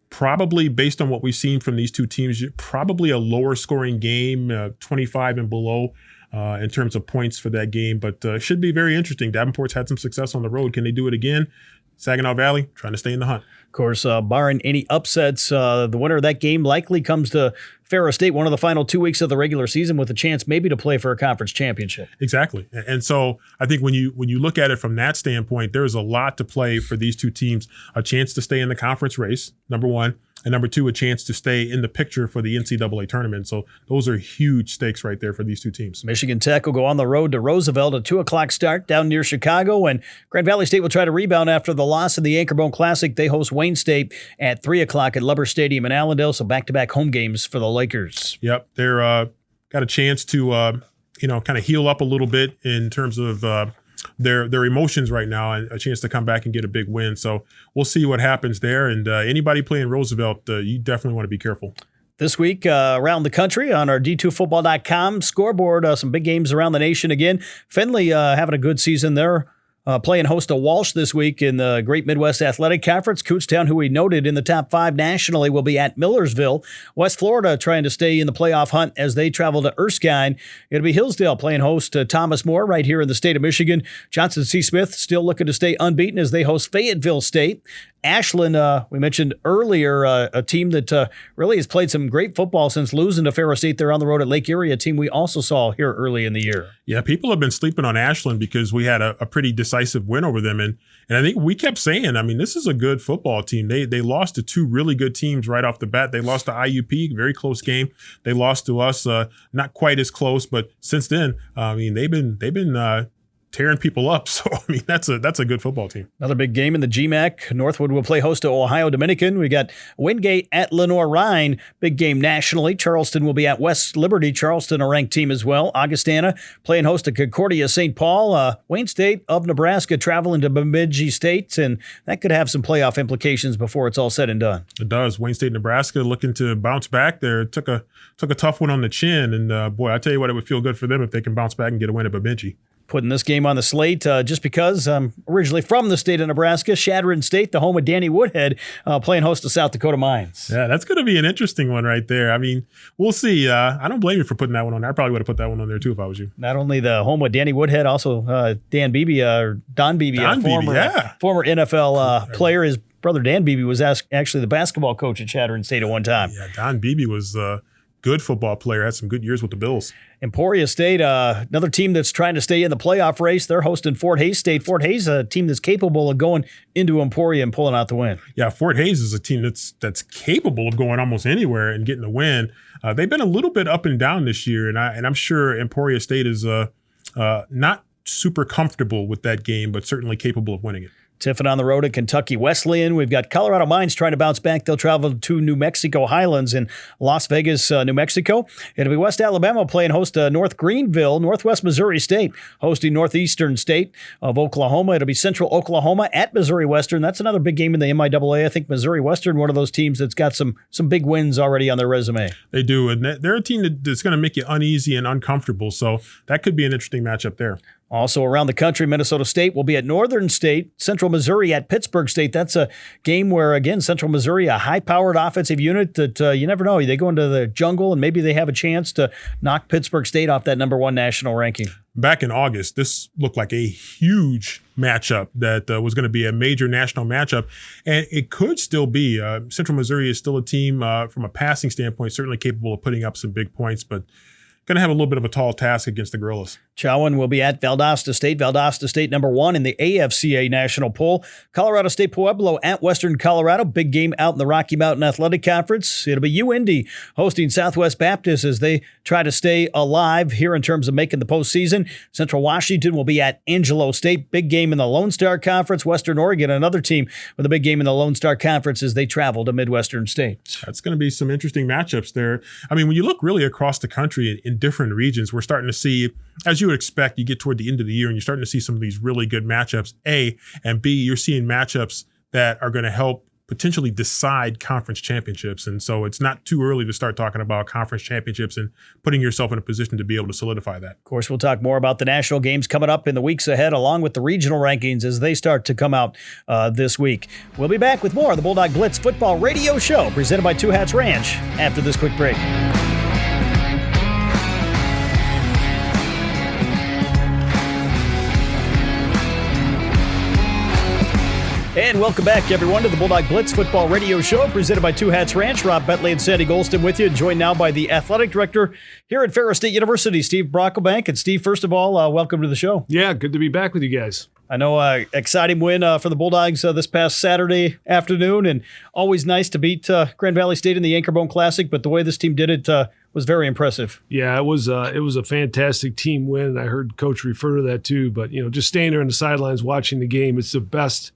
Probably based on what we've seen from these 2 teams, probably a lower scoring game, 25 and below in terms of points for that game. But it should be very interesting. Davenport's had some success on the road. Can they do it again? Saginaw Valley trying to stay in the hunt. Of course, barring any upsets, the winner of that game likely comes to Ferris State, one of the final 2 weeks of the regular season, with a chance maybe to play for a conference championship. Exactly. And so I think when you look at it from that standpoint, there's a lot to play for these 2 teams. A chance to stay in the conference race, number 1. And number 2, a chance to stay in the picture for the NCAA tournament. So those are huge stakes right there for these 2 teams. Michigan Tech will go on the road to Roosevelt, a 2 o'clock start down near Chicago. And Grand Valley State will try to rebound after the loss of the Anchorbone Classic. They host Wayne State at 3 o'clock at Lubber Stadium in Allendale. So back-to-back home games for the Lakers. Yep. They're got a chance to, kind of heal up a little bit in terms of their emotions right now, and a chance to come back and get a big win. So we'll see what happens there. And anybody playing Roosevelt, you definitely want to be careful. This week around the country on our D2Football.com scoreboard, some big games around the nation again. Findlay having a good season there. Playing host to Walsh this week in the Great Midwest Athletic Conference. Kutztown, who we noted in the top 5 nationally, will be at Millersville. West Florida trying to stay in the playoff hunt as they travel to Erskine. It'll be Hillsdale playing host to Thomas More right here in the state of Michigan. Johnson C. Smith still looking to stay unbeaten as they host Fayetteville State. Ashland, we mentioned earlier, a team that really has played some great football since losing to Ferris State. They're on the road at Lake Erie, a team we also saw here early in the year. Yeah, people have been sleeping on Ashland because we had a pretty decisive win over them. And I think we kept saying, I mean, this is a good football team. They lost to 2 really good teams right off the bat. They lost to IUP, very close game. They lost to us, not quite as close, but since then, I mean, they've been tearing people up. So, I mean, that's a good football team. Another big game in the GMAC. Northwood will play host to Ohio Dominican. We got Wingate at Lenore-Rhine. Big game nationally. Charleston will be at West Liberty. Charleston, a ranked team as well. Augustana playing host to Concordia St. Paul. Wayne State of Nebraska traveling to Bemidji State, and that could have some playoff implications before it's all said and done. It does. Wayne State, Nebraska looking to bounce back there. Took a tough one on the chin, and boy, I tell you what, it would feel good for them if they can bounce back and get a win at Bemidji. Putting this game on the slate just because I'm originally from the state of Nebraska. Shadron State, the home of Danny Woodhead, playing host to South Dakota Mines. Yeah, that's going to be an interesting one right there. I mean, we'll see. I don't blame you for putting that one on there. I probably would have put that one on there too if I was you. Not only the home of Danny Woodhead, also Dan Beebe, or Don Beebe, former NFL player. His brother Dan Beebe was actually the basketball coach at Shadron State at one time. Yeah, Don Beebe was a good football player, had some good years with the Bills. Emporia State, another team that's trying to stay in the playoff race. They're hosting Fort Hays State. Fort Hays, a team that's capable of going into Emporia and pulling out the win. Yeah, Fort Hays is a team that's capable of going almost anywhere and getting a win. They've been a little bit up and down this year, and I'm sure Emporia State is not super comfortable with that game, but certainly capable of winning it. Tiffin on the road at Kentucky Wesleyan. We've got Colorado Mines trying to bounce back. They'll travel to New Mexico Highlands in Las Vegas, New Mexico. It'll be West Alabama playing host to North Greenville. Northwest Missouri State hosting Northeastern State of Oklahoma. It'll be Central Oklahoma at Missouri Western. That's another big game in the MIAA. I think Missouri Western, one of those teams that's got some big wins already on their resume. They do, and they're a team that's going to make you uneasy and uncomfortable. So that could be an interesting matchup there. Also around the country, Minnesota State will be at Northern State, Central Missouri at Pittsburgh State. That's a game where, again, Central Missouri, a high-powered offensive unit that you never know. They go into the jungle and maybe they have a chance to knock Pittsburgh State off that number 1 national ranking. Back in August, this looked like a huge matchup that was going to be a major national matchup, and it could still be. Central Missouri is still a team from a passing standpoint, certainly capable of putting up some big points, but going to have a little bit of a tall task against the Gorillas. Chowan will be at Valdosta State. Valdosta State number 1 in the AFCA national poll. Colorado State Pueblo at Western Colorado. Big game out in the Rocky Mountain Athletic Conference. It'll be UIndy hosting Southwest Baptist as they try to stay alive here in terms of making the postseason. Central Washington will be at Angelo State. Big game in the Lone Star Conference. Western Oregon, another team with a big game in the Lone Star Conference as they travel to Midwestern states. That's going to be some interesting matchups there. I mean, when you look really across the country in different regions, we're starting to see, as you would expect, you get toward the end of the year and you're starting to see some of these really good matchups, A, and B, you're seeing matchups that are going to help potentially decide conference championships. And so it's not too early to start talking about conference championships and putting yourself in a position to be able to solidify that. Of course, we'll talk more about the national games coming up in the weeks ahead, along with the regional rankings as they start to come out this week. We'll be back with more of the Bulldog Blitz football radio show presented by Two Hats Ranch after this quick break. And welcome back, everyone, to the Bulldog Blitz football radio show presented by Two Hats Ranch. Rob Bentley and Sandy Golston with you, joined now by the athletic director here at Ferris State University, Steve Brockelbank. And Steve, first of all, welcome to the show. Yeah, good to be back with you guys. I know exciting win for the Bulldogs this past Saturday afternoon, and always nice to beat Grand Valley State in the Anchor Bone Classic, but the way this team did it was very impressive. Yeah, it was a fantastic team win. I heard Coach refer to that too, but just staying there on the sidelines watching the game, it's the best,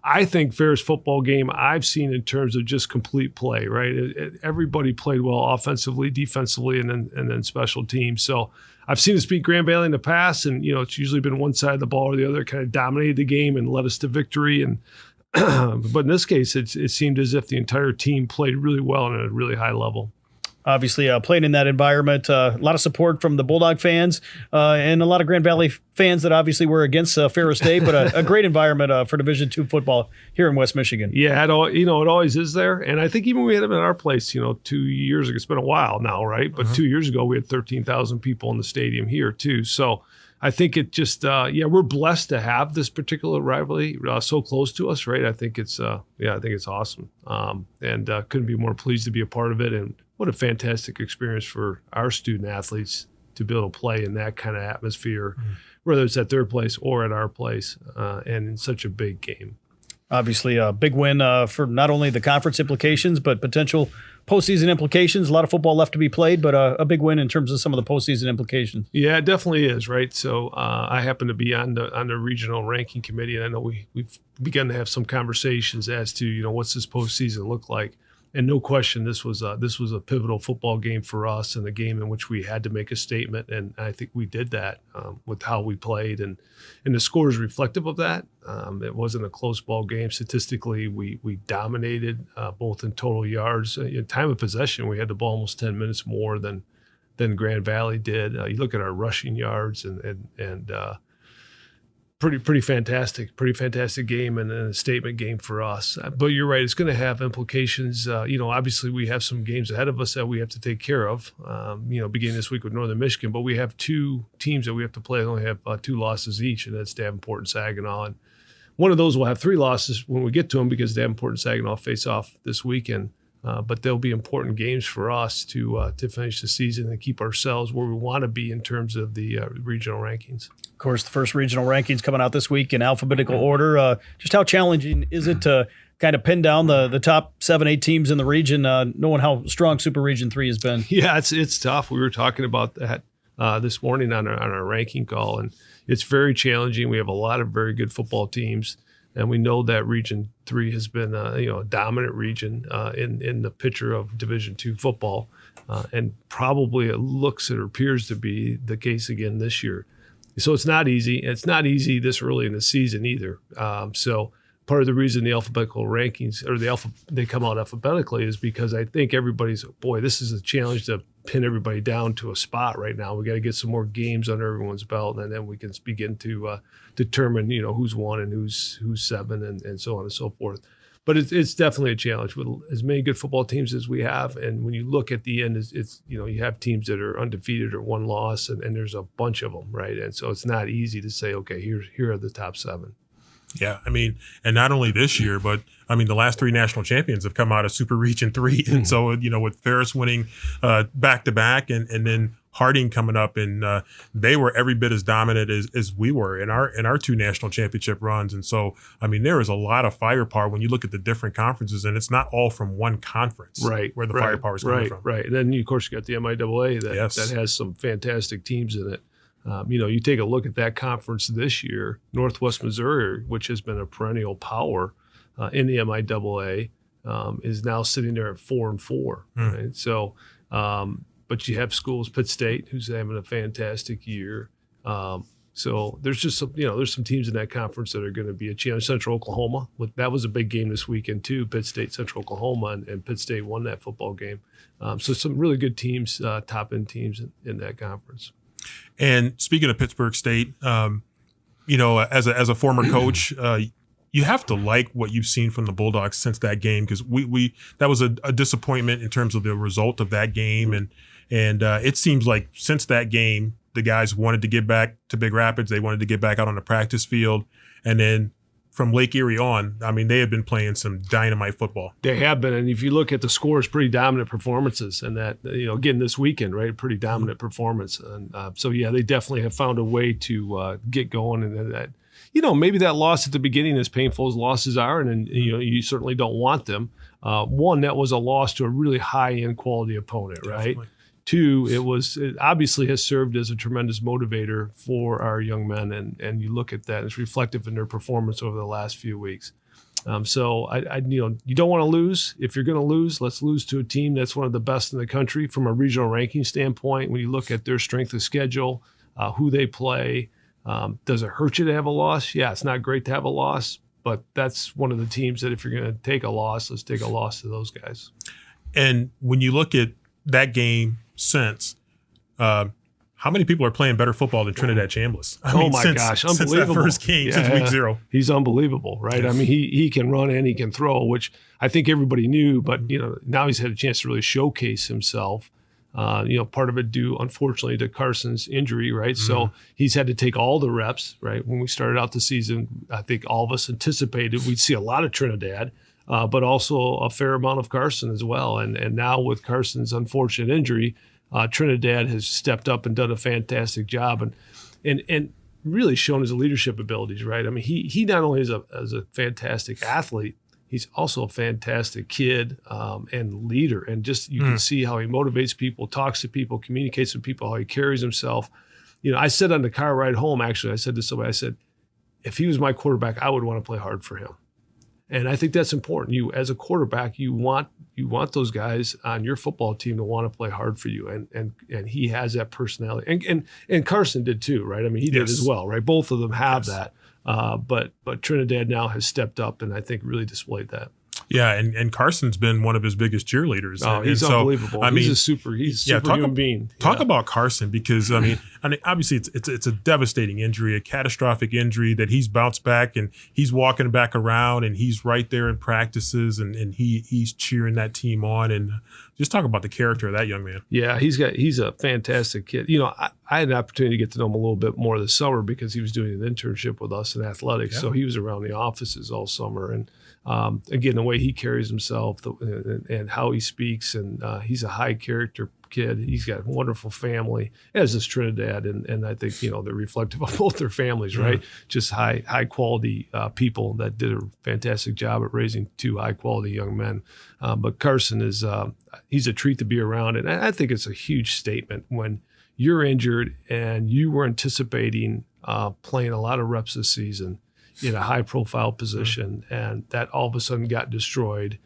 I think, Ferris football game I've seen in terms of just complete play, right? Everybody played well offensively, defensively, and then special teams. So I've seen us beat Grand Valley in the past, and it's usually been one side of the ball or the other, kind of dominated the game and led us to victory. And but in this case, it seemed as if the entire team played really well and at a really high level. Obviously, playing in that environment, a lot of support from the Bulldog fans and a lot of Grand Valley fans that obviously were against Ferris State, but a great environment for Division II football here in West Michigan. Yeah, it always is there. And I think even we had them at our place, 2 years ago. It's been a while now, right? But 2 years ago, we had 13,000 people in the stadium here too. So I think it just, we're blessed to have this particular rivalry so close to us, right? I think it's awesome. And couldn't be more pleased to be a part of it. And what a fantastic experience for our student athletes to be able to play in that kind of atmosphere, whether it's at their place or at our place, and in such a big game. Obviously, a big win for not only the conference implications, but potential postseason implications. A lot of football left to be played, but a big win in terms of some of the postseason implications. Yeah, it definitely is, right? So I happen to be on the regional ranking committee, and I know we've begun to have some conversations as to, what's this postseason look like. And no question, this was a pivotal football game for us, and a game in which we had to make a statement, and I think we did that with how we played, and the score is reflective of that. It wasn't a close ball game. Statistically, we dominated both in total yards, in time of possession. We had the ball almost 10 minutes more than Grand Valley did. You look at our rushing yards and pretty fantastic game and a statement game for us. But you're right, it's going to have implications. Obviously we have some games ahead of us that we have to take care of, beginning this week with Northern Michigan, but we have two teams that we have to play that only have 2 losses each, and that's Davenport and Saginaw. And one of those will have 3 losses when we get to them because Davenport and Saginaw face off this weekend. But they'll be important games for us to finish the season and keep ourselves where we want to be in terms of the regional rankings. Of course, the first regional rankings coming out this week in alphabetical order. Just how challenging is it to kind of pin down the top 7-8 teams in the region, knowing how strong Super Region 3 has been? Yeah, it's tough. We were talking about that this morning on our ranking call, and it's very challenging. We have a lot of very good football teams. And we know that Region 3 has been a dominant region in the picture of Division II football. And probably it appears to be the case again this year. So it's not easy. It's not easy this early in the season either. So part of the reason the alphabetical rankings or they come out alphabetically is because I think everybody's, this is a challenge to pin everybody down to a spot right now. We got to get some more games under everyone's belt, and then we can begin to determine, who's 1 and who's 7 and so on and so forth. But it's definitely a challenge with as many good football teams as we have. And when you look at the end, it's you have teams that are undefeated or 1 loss, and there's a bunch of them, right? And so it's not easy to say, okay, here are the top 7. Yeah, and not only this year, but the last 3 national champions have come out of Super Region 3. And so, with Ferris winning back-to-back and then Harding coming up, and they were every bit as dominant as we were in our 2 national championship runs. And so, there is a lot of firepower when you look at the different conferences, and it's not all from one conference, right? Where the firepower is coming from. Right. And then, of course, you got the MIAA that has some fantastic teams in it. You take a look at that conference this year, Northwest Missouri, which has been a perennial power in the MIAA, is now sitting there at 4-4. Right? So, but you have schools, Pitt State, who's having a fantastic year. So there's just some teams in that conference that are going to be a challenge. Central Oklahoma, that was a big game this weekend too. Pitt State, Central Oklahoma, and Pitt State won that football game. So some really good teams, top end teams in that conference. And speaking of Pittsburgh State, as a former coach, you have to like what you've seen from the Bulldogs since that game, because that was a disappointment in terms of the result of that game, and it seems like since that game, the guys wanted to get back to Big Rapids. They wanted to get back out on the practice field, and then from Lake Erie on, they have been playing some dynamite football. They have been, and if you look at the scores, pretty dominant performances, and that again this weekend, right, pretty dominant performance, and so yeah, they definitely have found a way to get going, and that maybe that loss at the beginning, as painful as losses are, and you certainly don't want them. One, that was a loss to a really high end quality opponent, right? Definitely. 2, it obviously has served as a tremendous motivator for our young men, and you look at that, it's reflective in their performance over the last few weeks. So you don't want to lose. If you're going to lose, let's lose to a team that's one of the best in the country from a regional ranking standpoint. When you look at their strength of schedule, who they play, does it hurt you to have a loss? Yeah, it's not great to have a loss, but that's one of the teams that if you're going to take a loss, let's take a loss to those guys. And when you look at that game since, how many people are playing better football than Trinidad Chambliss? Gosh, since unbelievable. that first game, since week 0. He's unbelievable, right? I mean, he can run and he can throw, which I think everybody knew, but now he's had a chance to really showcase himself. Part of it due, unfortunately, to Carson's injury, right? So he's had to take all the reps, right? When we started out the season, I think all of us anticipated we'd see a lot of Trinidad, but also a fair amount of Carson as well. And now with Carson's unfortunate injury, Trinidad has stepped up and done a fantastic job and really shown his leadership abilities, right? I mean, he not only is a fantastic athlete, he's also a fantastic kid and leader. And just you can see how he motivates people, talks to people, communicates with people, how he carries himself. I said on the car ride home, actually, I said to somebody, I said, if he was my quarterback, I would want to play hard for him. And I think that's important. You, as a quarterback, you want those guys on your football team to want to play hard for you, and he has that personality. And Carson did too, right? I mean, he did as well, right? Both of them have that. But Trinidad now has stepped up, and I think really displayed that. Yeah, and Carson's been one of his biggest cheerleaders. Oh, he's unbelievable. He's a super human being. Talk about Carson, because I mean, obviously it's a devastating injury, a catastrophic injury that he's bounced back and he's walking back around and he's right there in practices and he's cheering that team on, and just talk about the character of that young man. Yeah, he's a fantastic kid. I had an opportunity to get to know him a little bit more this summer because he was doing an internship with us in athletics, so he was around the offices all summer. And again, the way he carries himself and how he speaks, and he's a high character kid. He's got a wonderful family, as is Trinidad, and I think they're reflective of both their families, right? Just high quality people that did a fantastic job at raising two high quality young men. But Carson is he's a treat to be around, and I think it's a huge statement when you're injured and you were anticipating playing a lot of reps this season in a high-profile position, and that all of a sudden got destroyed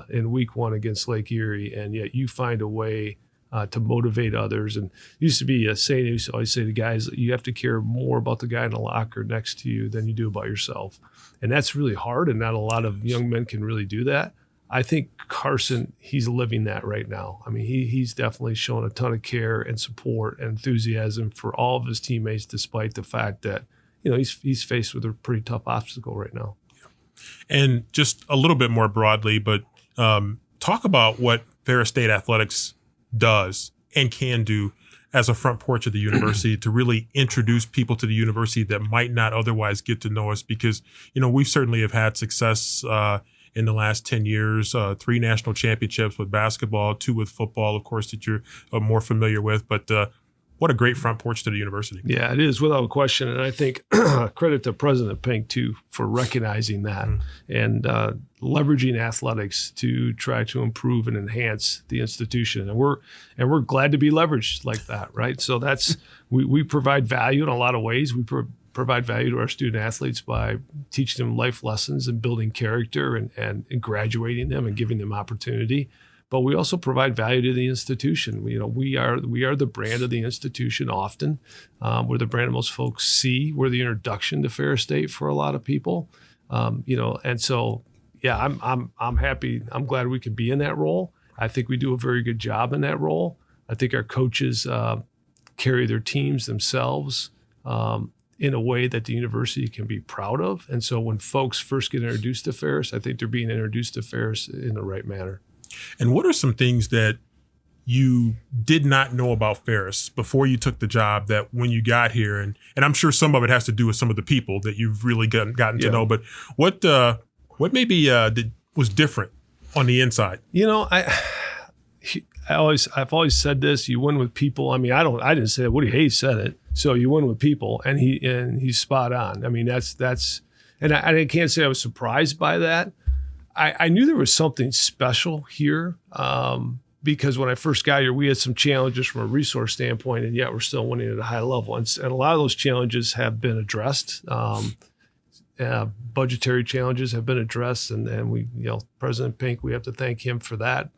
in week 1 against Lake Erie, and yet you find a way to motivate others. And it used to be a saying, I used to always say to guys, you have to care more about the guy in the locker next to you than you do about yourself. And that's really hard, and not a lot of young men can really do that. I think Carson, he's living that right now. I mean, he's definitely shown a ton of care and support and enthusiasm for all of his teammates, despite the fact that he's faced with a pretty tough obstacle right now. And just a little bit more broadly, but talk about what Ferris State Athletics does and can do as a front porch of the university to really introduce people to the university that might not otherwise get to know us, because, we certainly have had success in the last 10 years, 3 national championships with basketball, 2 with football, of course, that you're more familiar with. But what a great front porch to the university. Yeah, it is, without question. And I think credit to President Pink, too, for recognizing that and leveraging athletics to try to improve and enhance the institution. And we're glad to be leveraged like that, right? So that's we provide value in a lot of ways. We provide value to our student athletes by teaching them life lessons and building character and graduating them and giving them opportunity. But we also provide value to the institution. We are the brand of the institution often. We're the brand most folks see. We're the introduction to Ferris State for a lot of people. And so, yeah, I'm happy. I'm glad we could be in that role. I think we do a very good job in that role. I think our coaches carry their teams themselves in a way that the university can be proud of. And so when folks first get introduced to Ferris, I think they're being introduced to Ferris in the right manner. And what are some things that you did not know about Ferris before you took the job that when you got here, and I'm sure some of it has to do with some of the people that you've really gotten to know, but what maybe was different on the inside? I've always said this: you win with people. I mean, I didn't say it. Woody Hayes said it. So you win with people, and he's spot on. I mean, that's, and I can't say I was surprised by that. I knew there was something special here because when I first got here, we had some challenges from a resource standpoint, and yet we're still winning at a high level. And a lot of those challenges have been addressed. Budgetary challenges have been addressed, and we, President Pink, we have to thank him for that.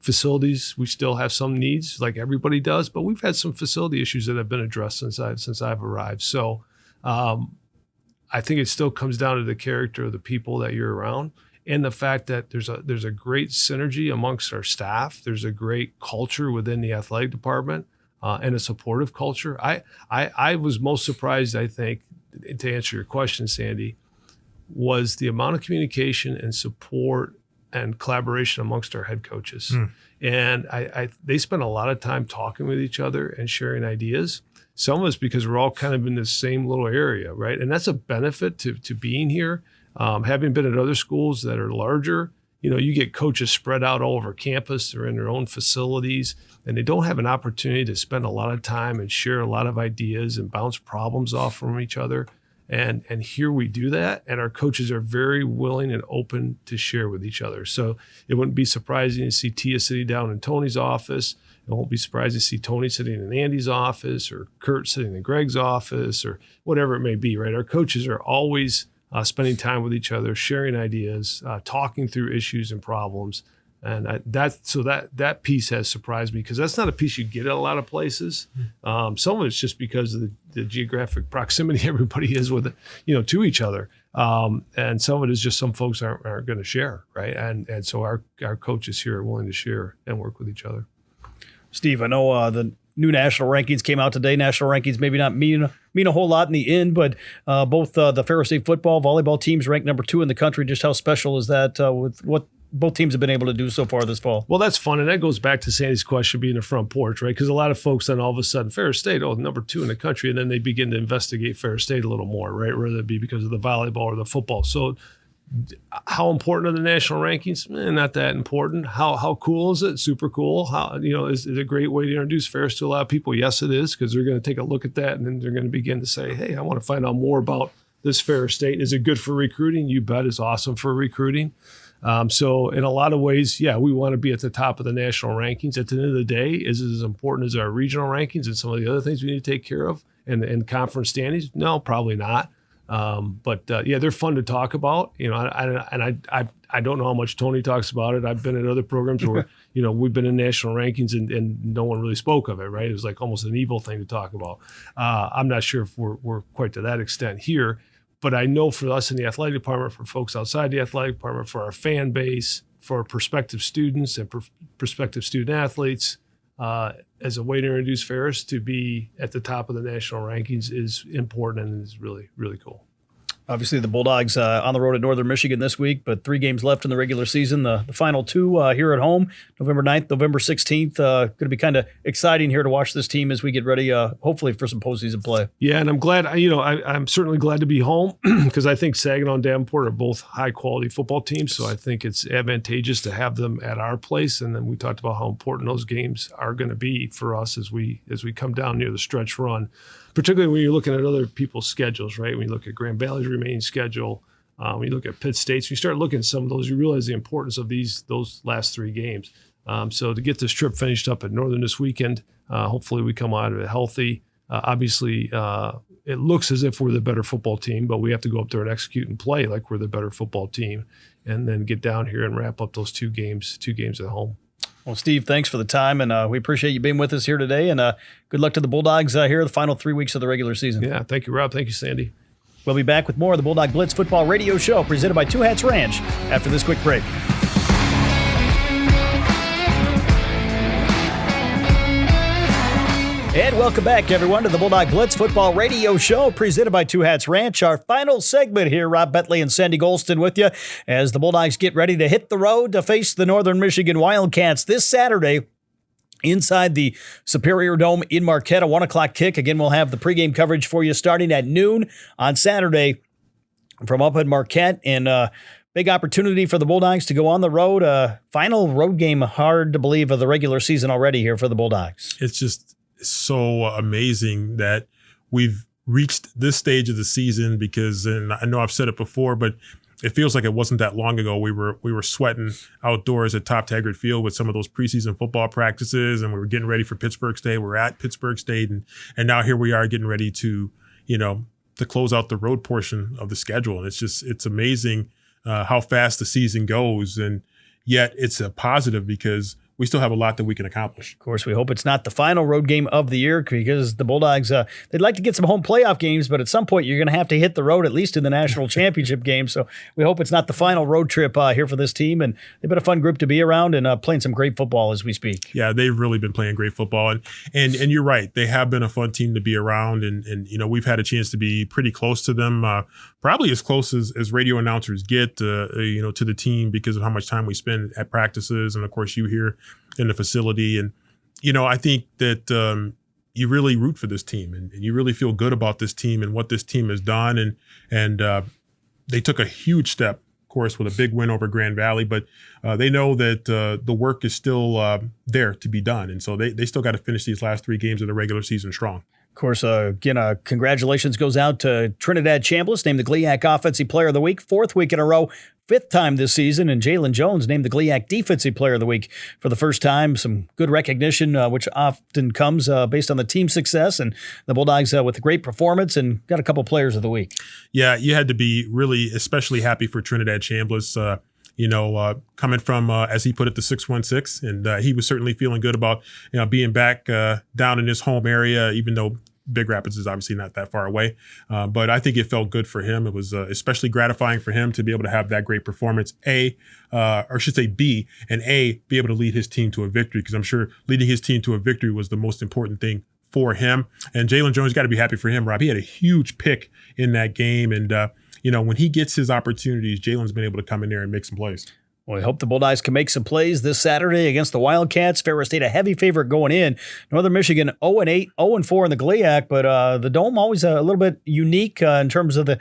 Facilities, we still have some needs, like everybody does, but we've had some facility issues that have been addressed since I've arrived. So I think it still comes down to the character of the people that you're around. and the fact that there's a great synergy amongst our staff. There's a great culture within the athletic department and a supportive culture. I was most surprised, I think, to answer your question, Sandy, was the amount of communication and support and collaboration amongst our head coaches. And they spend a lot of time talking with each other and sharing ideas. Some of us because we're all kind of in the same little area, right? And that's a benefit to being here. Having been at other schools that are larger, you get coaches spread out all over campus. They're in their own facilities, and they don't have an opportunity to spend a lot of time and share a lot of ideas and bounce problems off from each other. And here we do that, and our coaches are very willing and open to share with each other. So it wouldn't be surprising to see Tia sitting down in Tony's office. It won't be surprising to see Tony sitting in Andy's office, or Kurt sitting in Greg's office, or whatever it may be, right? Our coaches are always spending time with each other, sharing ideas, talking through issues and problems. And that piece has surprised me, because that's not a piece you get at a lot of places. Some of it's just because of the geographic proximity everybody is with, to each other. And some of it is just some folks aren't going to share, right? And so our coaches here are willing to share and work with each other. Steve, I know the new national rankings came out today. National rankings maybe not mean a whole lot in the end, but both the Ferris State football, volleyball teams ranked number 2 in the country. Just how special is that with what both teams have been able to do so far this fall? Well, that's fun, and that goes back to Sandy's question, being the front porch, right? Because a lot of folks then all of a sudden, Ferris State, number 2 in the country, and then they begin to investigate Ferris State a little more, right? Whether it be because of the volleyball or the football. So how important are the national rankings? Not that important. How cool is it? Super cool. How is it a great way to introduce Ferris to a lot of people? Yes, it is, because they're going to take a look at that, and then they're going to begin to say, hey, I want to find out more about this Ferris State. Is it good for recruiting? You bet it's awesome for recruiting. So in a lot of ways, we want to be at the top of the national rankings. At the end of the day, is it as important as our regional rankings and some of the other things we need to take care of and conference standings? No, probably not. But they're fun to talk about. I don't know how much Tony talks about it. I've been at other programs where, we've been in national rankings and no one really spoke of it, right? It was like almost an evil thing to talk about. I'm not sure if we're quite to that extent here. But I know for us in the athletic department, for folks outside the athletic department, for our fan base, for prospective students and prospective student athletes, as a way to introduce Ferris to be at the top of the national rankings is important and is really, really cool. Obviously, the Bulldogs on the road at Northern Michigan this week, but 3 games left in the regular season. The final 2 here at home, November 9th, November 16th. Going to be kind of exciting here to watch this team as we get ready, hopefully, for some postseason play. Yeah, and I'm glad, I'm certainly glad to be home because I think Saginaw and Davenport are both high-quality football teams, so I think it's advantageous to have them at our place. And then we talked about how important those games are going to be for us as we come down near the stretch run. Particularly when you're looking at other people's schedules, right? When you look at Grand Valley's remaining schedule, when you look at Pitt State's, when you start looking at some of those, you realize the importance of those last 3 games. So to get this trip finished up at Northern this weekend, hopefully we come out of it healthy. Obviously, it looks as if we're the better football team, but we have to go up there and execute and play like we're the better football team, and then get down here and wrap up those 2 games at home. Well, Steve, thanks for the time, and we appreciate you being with us here today, and good luck to the Bulldogs here the final 3 weeks of the regular season. Yeah, thank you, Rob. Thank you, Sandy. We'll be back with more of the Bulldog Blitz Football Radio Show presented by Two Hats Ranch after this quick break. And welcome back, everyone, to the Bulldog Blitz Football Radio Show presented by Two Hats Ranch. Our final segment here, Rob Bentley and Sandy Golston with you as the Bulldogs get ready to hit the road to face the Northern Michigan Wildcats this Saturday inside the Superior Dome in Marquette, a 1 o'clock kick. Again, we'll have the pregame coverage for you starting at noon on Saturday from up in Marquette. And big opportunity for the Bulldogs to go on the road. Final road game, hard to believe, of the regular season already here for the Bulldogs. It's just so amazing that we've reached this stage of the season because, and I know I've said it before, but it feels like it wasn't that long ago. We were sweating outdoors at Top Taggart Field with some of those preseason football practices, and we were getting ready for Pittsburgh State. We're at Pittsburgh State, and now here we are getting ready to close out the road portion of the schedule. And it's amazing how fast the season goes, and yet it's a positive because we still have a lot that we can accomplish. Of course, we hope it's not the final road game of the year because the Bulldogs, they'd like to get some home playoff games, but at some point you're going to have to hit the road, at least in the national championship game. So we hope it's not the final road trip here for this team. And they've been a fun group to be around and playing some great football as we speak. Yeah, they've really been playing great football. And you're right. They have been a fun team to be around. And we've had a chance to be pretty close to them, probably as close as radio announcers get, to the team because of how much time we spend at practices. And, of course, you here in the facility. And, I think that you really root for this team and you really feel good about this team and what this team has done. And they took a huge step, of course, with a big win over Grand Valley. But they know that the work is still there to be done. And so they still got to finish these last 3 games of the regular season strong. Of course, again, congratulations goes out to Trinidad Chambliss, named the GLIAC Offensive Player of the Week, 4th week in a row, 5th time this season, and Jalen Jones named the GLIAC Defensive Player of the Week for the first time. Some good recognition, which often comes based on the team success, and the Bulldogs with a great performance and got a couple Players of the Week. Yeah, you had to be really especially happy for Trinidad Chambliss. Coming from, as he put it, the 616, and he was certainly feeling good about being back down in his home area, even though Big Rapids is obviously not that far away. But I think it felt good for him. It was especially gratifying for him to be able to have that great performance, B, and be able to lead his team to a victory, because I'm sure leading his team to a victory was the most important thing for him. And Jalen Jones, got to be happy for him, Rob. He had a huge pick in that game, and when he gets his opportunities, Jalen's been able to come in there and make some plays. Well, we hope the Bulldogs can make some plays this Saturday against the Wildcats. Ferris State a heavy favorite going in. Northern Michigan 0-8, 0-4 in the GLIAC, but the Dome always a little bit unique in terms of the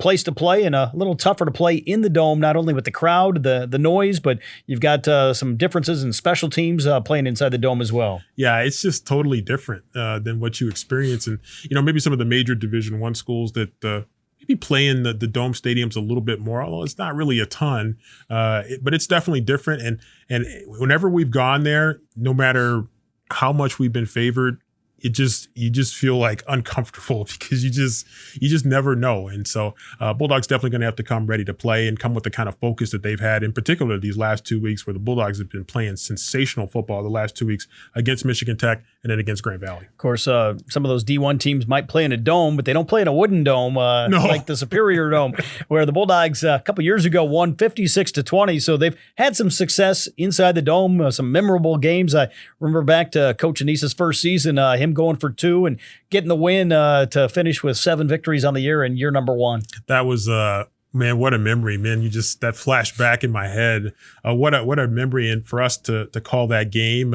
place to play, and a little tougher to play in the Dome, not only with the crowd, the noise, but you've got some differences in special teams playing inside the Dome as well. Yeah, it's just totally different than what you experience. And, maybe some of the major Division I schools that be playing the Dome stadiums a little bit more, although it's not really a ton, but it's definitely different. And whenever we've gone there, no matter how much we've been favored, you just feel like uncomfortable because you just never know. And so Bulldogs definitely going to have to come ready to play and come with the kind of focus that they've had, in particular these last 2 weeks, where the Bulldogs have been playing sensational football the last 2 weeks against Michigan Tech and then against Grand Valley. Of course, some of those D1 teams might play in a dome, but they don't play in a wooden dome like the Superior Dome, where the Bulldogs a couple years ago won 56-20. So they've had some success inside the Dome, some memorable games. I remember back to Coach Annese's first season, him going for 2 and getting the win to finish with 7 victories on the year in year number 1. That was man, what a memory, man. That flashed back in my head. What a memory. And for us to call that game,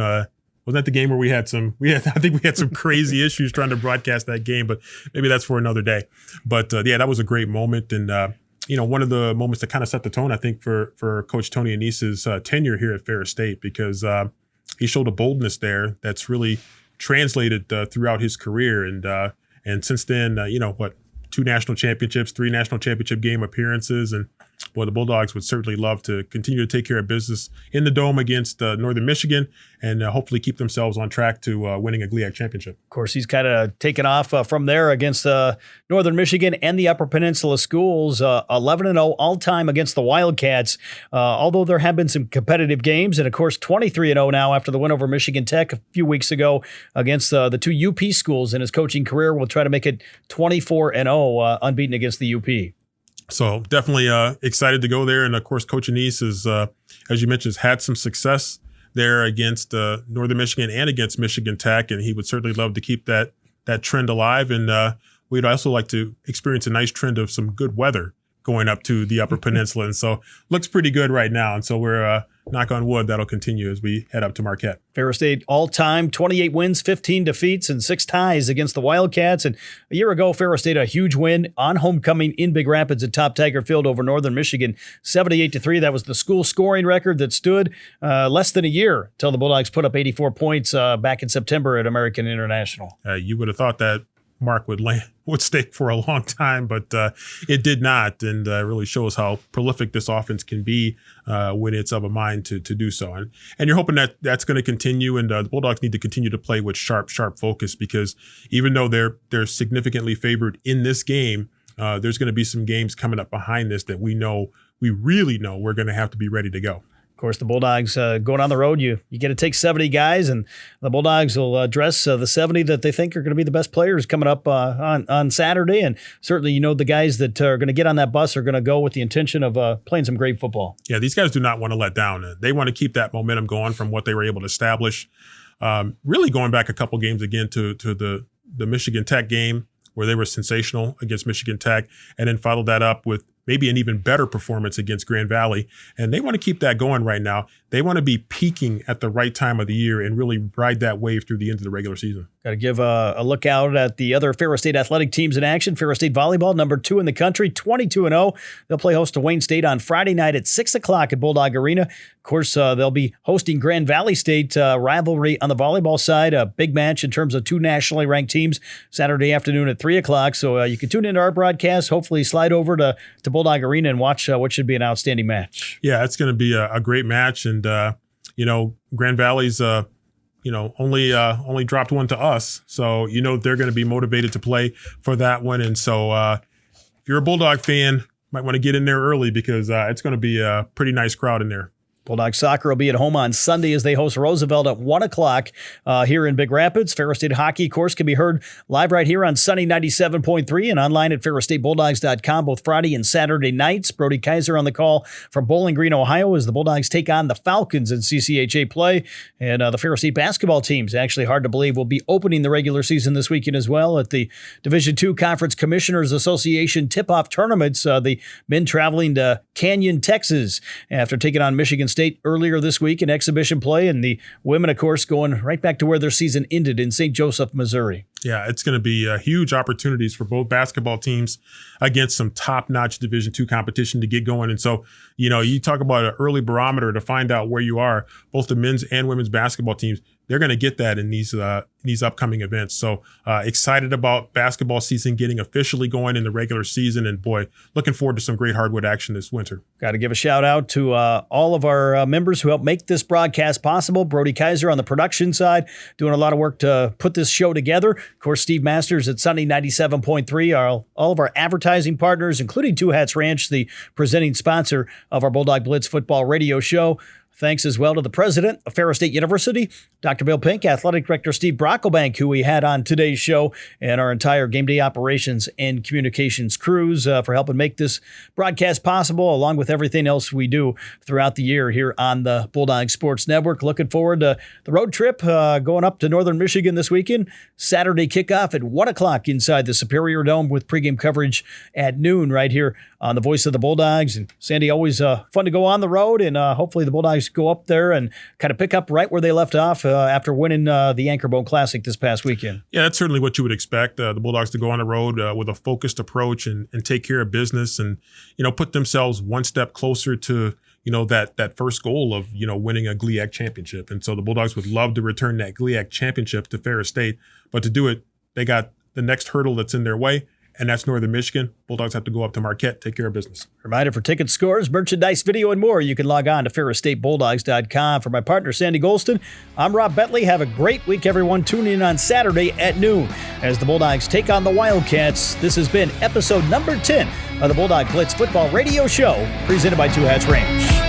wasn't that the game where I think we had some crazy issues trying to broadcast that game, but maybe that's for another day. But that was a great moment. And, one of the moments that kind of set the tone, I think, for Coach Tony Annese's tenure here at Ferris State, because he showed a boldness there that's really translated throughout his career. And since then, 2 national championships, 3 national championship game appearances. And the Bulldogs would certainly love to continue to take care of business in the Dome against Northern Michigan and hopefully keep themselves on track to winning a GLIAC championship. Of course, he's kind of taken off from there against Northern Michigan and the Upper Peninsula schools, 11-0 all-time against the Wildcats, although there have been some competitive games. And, of course, 23-0 now after the win over Michigan Tech a few weeks ago against the 2 UP schools in his coaching career. We'll try to make it 24-0 unbeaten against the UP. So definitely excited to go there. And, of course, Coach Annese is, as you mentioned, has had some success there against Northern Michigan and against Michigan Tech. And he would certainly love to keep that trend alive. And we'd also like to experience a nice trend of some good weather going up to the Upper Peninsula. And so looks pretty good right now. And so we're, knock on wood, that'll continue as we head up to Marquette. Ferris State all-time, 28 wins, 15 defeats, and 6 ties against the Wildcats. And a year ago, Ferris State a huge win on homecoming in Big Rapids at Top Tiger Field over Northern Michigan, 78-3. That was the school scoring record that stood less than a year until the Bulldogs put up 84 points back in September at American International. You would have thought that mark would stay for a long time, but it did not, and really shows how prolific this offense can be when it's of a mind to do so. And you're hoping that that's going to continue, and the Bulldogs need to continue to play with sharp focus, because even though they're significantly favored in this game, there's going to be some games coming up behind this that we really know we're going to have to be ready to go. Of course, the Bulldogs going on the road, you get to take 70 guys, and the Bulldogs will address the 70 that they think are going to be the best players coming up on Saturday. And certainly, the guys that are going to get on that bus are going to go with the intention of playing some great football. Yeah, these guys do not want to let down. They want to keep that momentum going from what they were able to establish. Really going back a couple games again to the Michigan Tech game where they were sensational against Michigan Tech, and then followed that up with maybe an even better performance against Grand Valley. And they want to keep that going right now. They want to be peaking at the right time of the year and really ride that wave through the end of the regular season. Got to give a look out at the other Ferris State athletic teams in action. Ferris State volleyball, number 2 in the country, 22-0. They'll play host to Wayne State on Friday night at 6 o'clock at Bulldog Arena. Of course, they'll be hosting Grand Valley State rivalry on the volleyball side. A big match in terms of 2 nationally ranked teams Saturday afternoon at 3 o'clock. So you can tune into our broadcast, hopefully slide over to Bulldog Arena and watch what should be an outstanding match. Yeah, it's going to be a great match. And, Grand Valley's, only dropped one to us. So, they're going to be motivated to play for that one. And so if you're a Bulldog fan, might want to get in there early because it's going to be a pretty nice crowd in there. Bulldog soccer will be at home on Sunday as they host Roosevelt at 1 o'clock here in Big Rapids. Ferris State hockey, of course, can be heard live right here on Sunny 97.3 and online at ferrisstatebulldogs.com both Friday and Saturday nights. Brody Kaiser on the call from Bowling Green, Ohio, as the Bulldogs take on the Falcons in CCHA play. And the Ferris State basketball teams, actually hard to believe, will be opening the regular season this weekend as well at the Division II Conference Commissioners Association tip-off tournaments. The men traveling to Canyon, Texas after taking on Michigan State earlier this week in exhibition play, and the women, of course, going right back to where their season ended in St. Joseph, Missouri. Yeah, it's going to be huge opportunities for both basketball teams against some top-notch Division II competition to get going. And so, you talk about an early barometer to find out where you are. Both the men's and women's basketball teams, they're going to get that in these upcoming events. So excited about basketball season getting officially going in the regular season. And boy, looking forward to some great hardwood action this winter. Got to give a shout out to all of our members who helped make this broadcast possible. Brody Kaiser on the production side, doing a lot of work to put this show together. Of course, Steve Masters at Sunny 97.3, all of our advertising partners, including Two Hats Ranch, the presenting sponsor of our Bulldog Blitz football radio show. Thanks as well to the president of Ferris State University, Dr. Bill Pink, athletic director Steve Brockelbank, who we had on today's show, and our entire game day operations and communications crews for helping make this broadcast possible, along with everything else we do throughout the year here on the Bulldog Sports Network. Looking forward to the road trip going up to Northern Michigan this weekend. Saturday kickoff at 1 o'clock inside the Superior Dome with pregame coverage at noon right here on the Voice of the Bulldogs. And Sandy, always fun to go on the road, and hopefully the Bulldogs go up there and kind of pick up right where they left off after winning the Anchorbone Classic this past weekend. Yeah, that's certainly what you would expect. The Bulldogs to go on the road with a focused approach and take care of business and, put themselves one step closer to, that first goal of, winning a GLIAC championship. And so the Bulldogs would love to return that GLIAC championship to Ferris State. But to do it, they got the next hurdle that's in their way, and that's Northern Michigan. Bulldogs have to go up to Marquette, take care of business. Reminder for ticket scores, merchandise, video, and more. You can log on to ferrisstatebulldogs.com. For my partner, Sandy Golston, I'm Rob Bentley. Have a great week, everyone. Tune in on Saturday at noon as the Bulldogs take on the Wildcats. This has been episode number 10 of the Bulldog Blitz Football Radio Show, presented by Two Hats Ranch.